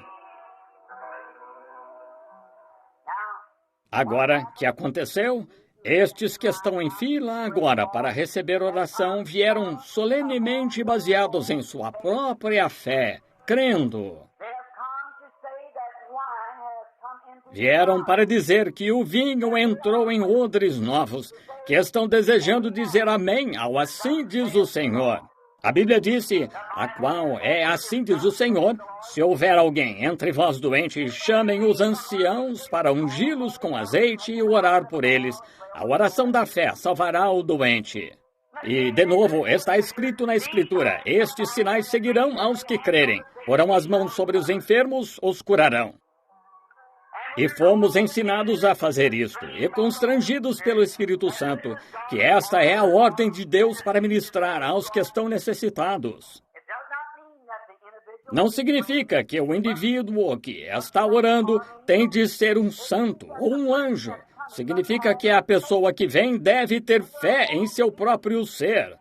A: Agora, que aconteceu? Estes que estão em fila agora para receber oração vieram solenemente baseados em sua própria fé, crendo. Vieram para dizer que o vinho entrou em odres novos, que estão desejando dizer amém ao assim diz o Senhor. A Bíblia disse, a qual é assim diz o Senhor, se houver alguém entre vós doente, chamem os anciãos para ungí-los com azeite e orar por eles. A oração da fé salvará o doente. E, de novo, está escrito na Escritura, estes sinais seguirão aos que crerem. Porão as mãos sobre os enfermos, os curarão. E fomos ensinados a fazer isto, e constrangidos pelo Espírito Santo, que esta é a ordem de Deus para ministrar aos que estão necessitados. Não significa que o indivíduo que está orando tem de ser um santo ou um anjo. Significa que a pessoa que vem deve ter fé em seu próprio ser.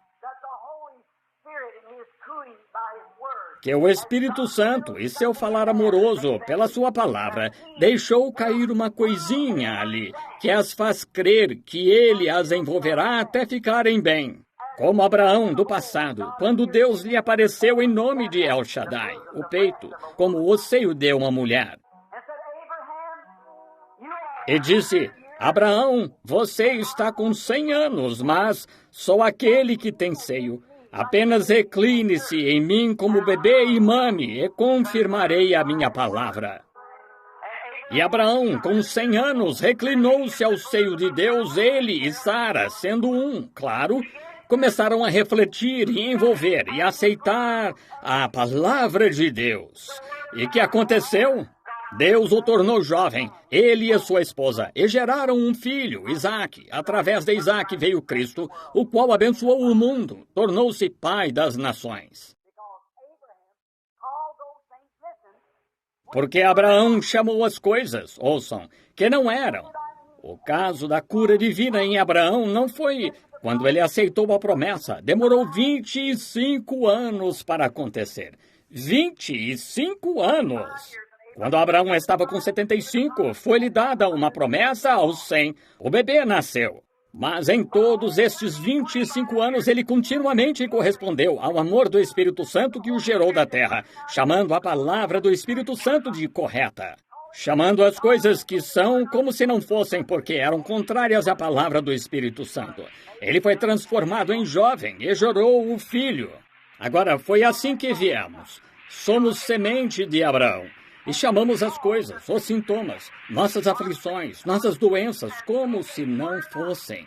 A: Que o Espírito Santo, e seu falar amoroso pela sua palavra, deixou cair uma coisinha ali, que as faz crer que ele as envolverá até ficarem bem. Como Abraão do passado, quando Deus lhe apareceu em nome de El Shaddai, o peito, como o seio de uma mulher. E disse, Abraão, você está com 100 anos, mas só aquele que tem seio. Apenas recline-se em mim como bebê e mame, e confirmarei a minha palavra. E Abraão, com 100 anos, reclinou-se ao seio de Deus, ele e Sara, sendo um, claro, começaram a refletir e envolver e aceitar a palavra de Deus. E que aconteceu? Deus o tornou jovem, ele e a sua esposa, e geraram um filho, Isaque. Através de Isaque veio Cristo, o qual abençoou o mundo, tornou-se pai das nações. Porque Abraão chamou as coisas, ouçam, que não eram. O caso da cura divina em Abraão não foi quando ele aceitou a promessa. Demorou 25 anos para acontecer. 25 anos! Quando Abraão estava com 75, foi-lhe dada uma promessa aos 100. O bebê nasceu. Mas em todos estes 25 anos, ele continuamente correspondeu ao amor do Espírito Santo que o gerou da terra, chamando a palavra do Espírito Santo de correta. Chamando as coisas que são como se não fossem, porque eram contrárias à palavra do Espírito Santo. Ele foi transformado em jovem e gerou o filho. Agora, foi assim que viemos. Somos semente de Abraão. E chamamos as coisas, os sintomas, nossas aflições, nossas doenças, como se não fossem.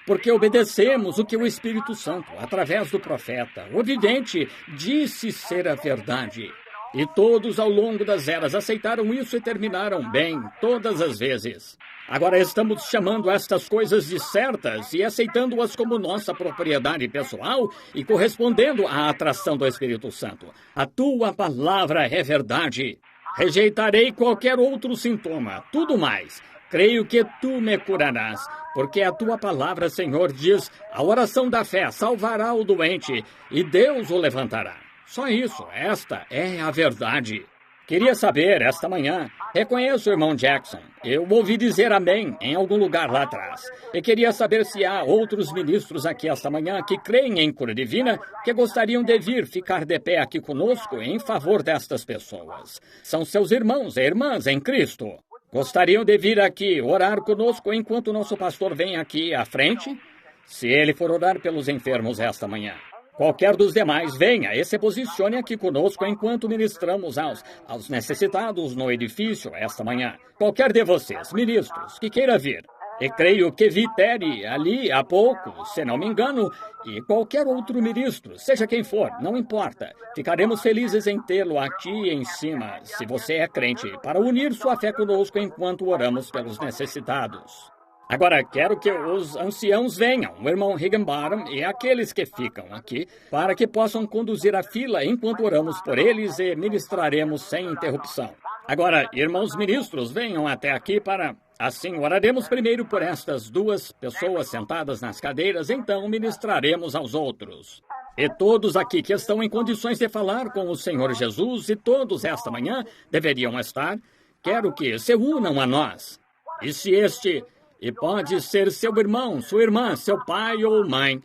A: Porque obedecemos o que o Espírito Santo, através do profeta, o vidente, disse ser a verdade. E todos ao longo das eras aceitaram isso e terminaram bem, todas as vezes. Agora estamos chamando estas coisas de certas e aceitando-as como nossa propriedade pessoal e correspondendo à atração do Espírito Santo. A tua palavra é verdade. Rejeitarei qualquer outro sintoma, tudo mais. Creio que tu me curarás, porque a tua palavra, Senhor, diz, a oração da fé salvará o doente e Deus o levantará. Só isso, esta é a verdade. Queria saber, esta manhã, reconheço o irmão Jackson. Eu ouvi dizer amém em algum lugar lá atrás. E queria saber se há outros ministros aqui esta manhã que creem em cura divina, que gostariam de vir ficar de pé aqui conosco em favor destas pessoas. São seus irmãos e irmãs em Cristo. Gostariam de vir aqui orar conosco enquanto o nosso pastor vem aqui à frente? Se ele for orar pelos enfermos esta manhã. Qualquer dos demais venha e se posicione aqui conosco enquanto ministramos aos necessitados no edifício esta manhã. Qualquer de vocês, ministros, que queira vir. E creio que vi Terry ali há pouco, se não me engano, e qualquer outro ministro, seja quem for, não importa. Ficaremos felizes em tê-lo aqui em cima, se você é crente, para unir sua fé conosco enquanto oramos pelos necessitados. Agora, quero que os anciãos venham, o irmão Higginbottom e aqueles que ficam aqui, para que possam conduzir a fila enquanto oramos por eles e ministraremos sem interrupção. Agora, irmãos ministros, venham até aqui para... Assim, oraremos primeiro por estas duas pessoas sentadas nas cadeiras, então ministraremos aos outros. E todos aqui que estão em condições de falar com o Senhor Jesus, e todos esta manhã deveriam estar, quero que se unam a nós. E se este... E pode ser seu irmão, sua irmã, seu pai ou mãe.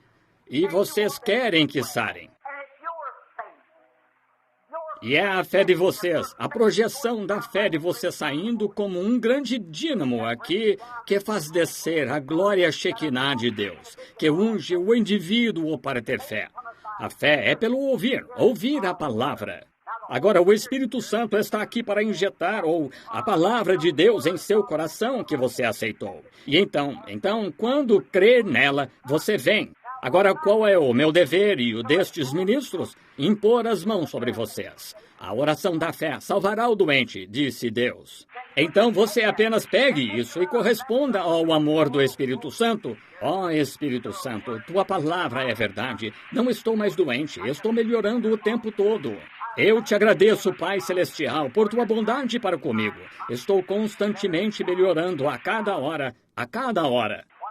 A: E vocês querem que sarem. E é a fé de vocês, a projeção da fé de vocês saindo como um grande dínamo aqui que faz descer a glória Shekinah de Deus, que unge o indivíduo para ter fé. A fé é pelo ouvir a palavra. Agora, o Espírito Santo está aqui para injetar a palavra de Deus em seu coração que você aceitou. E então, quando crer nela, você vem. Agora, qual é o meu dever e o destes ministros? Impor as mãos sobre vocês. A oração da fé salvará o doente, disse Deus. Então você apenas pegue isso e corresponda ao amor do Espírito Santo. Ó Espírito Santo, tua palavra é verdade. Não estou mais doente, estou melhorando o tempo todo. Eu te agradeço, Pai Celestial, por tua bondade para comigo. Estou constantemente melhorando a cada hora.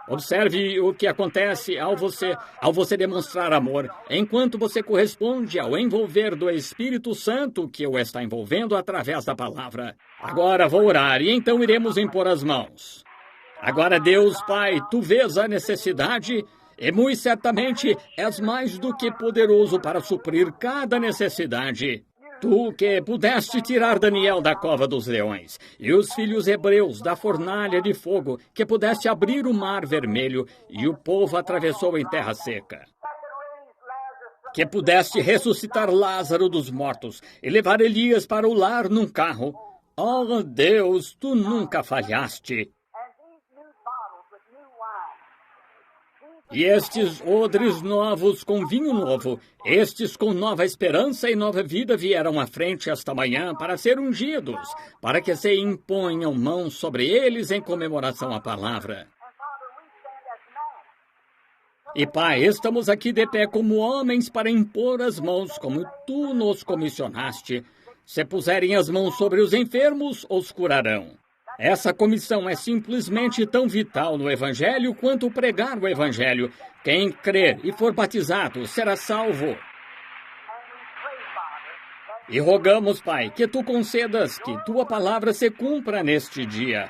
A: Observe o que acontece ao você demonstrar amor, enquanto você corresponde ao envolver do Espírito Santo que o está envolvendo através da palavra. Agora vou orar e então iremos impor as mãos. Agora, Deus Pai, tu vês a necessidade e muito certamente és mais do que poderoso para suprir cada necessidade. Tu que pudeste tirar Daniel da cova dos leões e os filhos hebreus da fornalha de fogo, que pudeste abrir o mar vermelho e o povo atravessou em terra seca. Que pudeste ressuscitar Lázaro dos mortos e levar Elias para o lar num carro. Oh, Deus, tu nunca falhaste. E estes odres novos com vinho novo, estes com nova esperança e nova vida vieram à frente esta manhã para ser ungidos, para que se imponham mãos sobre eles em comemoração à palavra. E Pai, estamos aqui de pé como homens para impor as mãos como tu nos comissionaste. Se puserem as mãos sobre os enfermos, os curarão. Essa comissão é simplesmente tão vital no Evangelho quanto pregar o Evangelho. Quem crer e for batizado será salvo. E rogamos, Pai, que tu concedas que tua palavra se cumpra neste dia.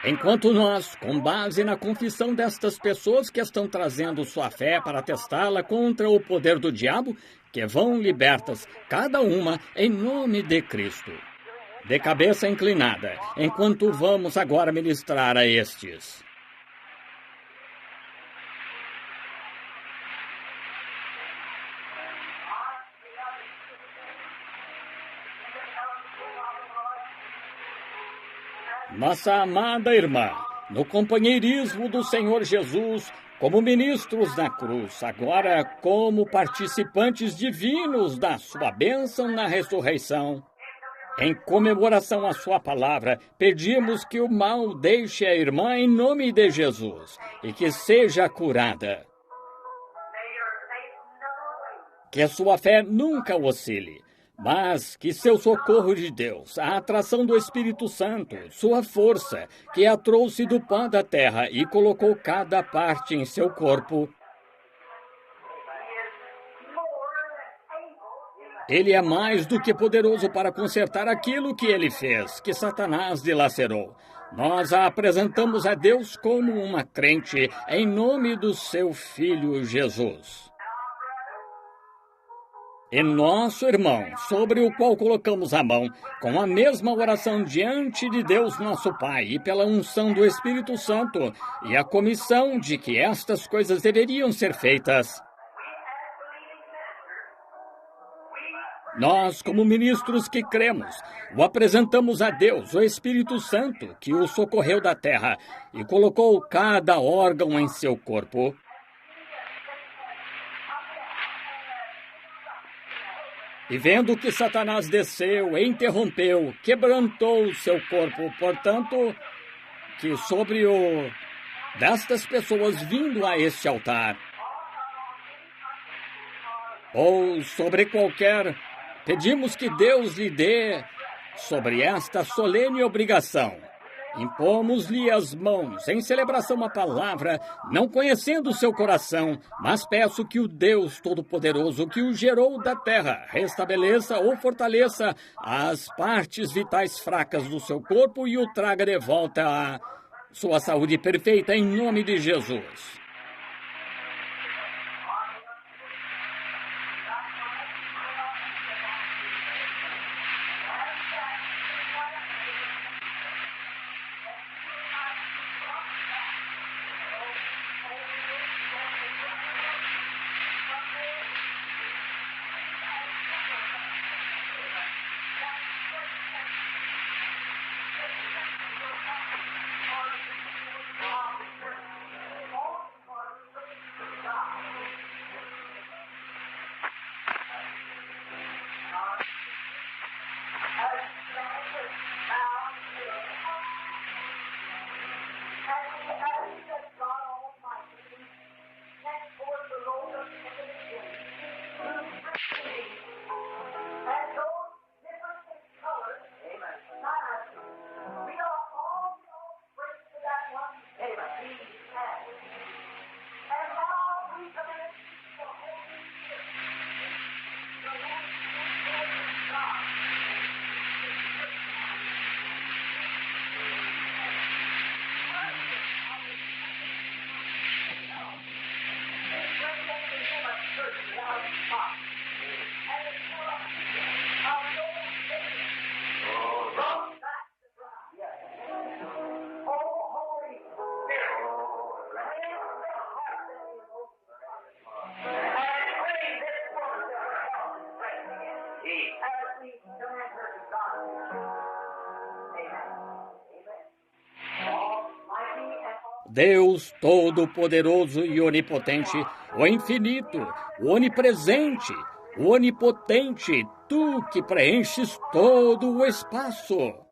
A: Enquanto nós, com base na confissão destas pessoas que estão trazendo sua fé para testá-la contra o poder do diabo, que vão libertas, cada uma, em nome de Cristo. De cabeça inclinada, enquanto vamos agora ministrar a estes. Nossa amada irmã, no companheirismo do Senhor Jesus, como ministros na cruz, agora como participantes divinos da sua bênção na ressurreição. Em comemoração à sua palavra, pedimos que o mal deixe a irmã em nome de Jesus e que seja curada. Que a sua fé nunca oscile, mas que seu socorro de Deus, a atração do Espírito Santo, sua força, que a trouxe do pó da terra e colocou cada parte em seu corpo. Ele é mais do que poderoso para consertar aquilo que ele fez, que Satanás dilacerou. Nós a apresentamos a Deus como uma crente, em nome do seu Filho Jesus. E nosso irmão, sobre o qual colocamos a mão, com a mesma oração diante de Deus nosso Pai e pela unção do Espírito Santo e a comissão de que estas coisas deveriam ser feitas. Nós, como ministros que cremos, o apresentamos a Deus, o Espírito Santo, que o socorreu da terra e colocou cada órgão em seu corpo. E vendo que Satanás desceu, interrompeu, quebrantou seu corpo, portanto, que sobre o destas pessoas vindo a este altar, ou sobre qualquer, pedimos que Deus lhe dê sobre esta solene obrigação. Impomos-lhe as mãos em celebração à palavra, não conhecendo o seu coração, mas peço que o Deus Todo-Poderoso que o gerou da terra restabeleça ou fortaleça as partes vitais fracas do seu corpo e o traga de volta à sua saúde perfeita em nome de Jesus. Deus Todo-Poderoso e Onipotente, o infinito, o onipresente, o onipotente, tu que preenches todo o espaço.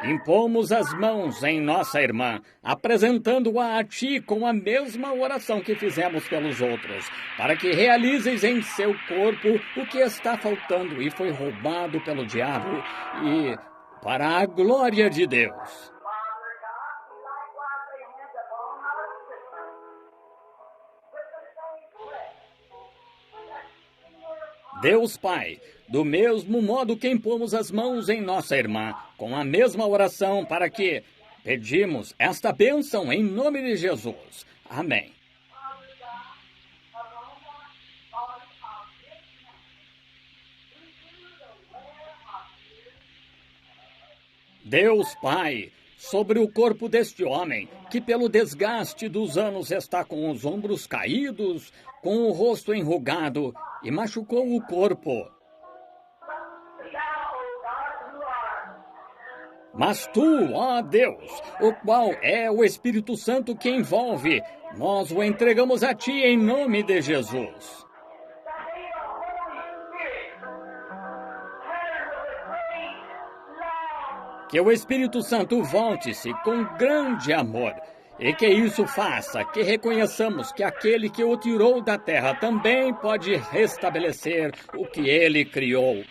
A: Impomos as mãos em nossa irmã, apresentando-a a ti com a mesma oração que fizemos pelos outros, para que realizes em seu corpo o que está faltando e foi roubado pelo diabo, e para a glória de Deus. Deus Pai, do mesmo modo que impomos as mãos em nossa irmã, com a mesma oração para que pedimos esta bênção em nome de Jesus. Amém. Deus Pai, sobre o corpo deste homem, que pelo desgaste dos anos está com os ombros caídos, com o rosto enrugado e machucou o corpo. Mas tu, ó Deus, o qual é o Espírito Santo que envolve, nós o entregamos a ti em nome de Jesus. Que o Espírito Santo volte-se com grande amor e que isso faça que reconheçamos que aquele que o tirou da terra também pode restabelecer o que ele criou.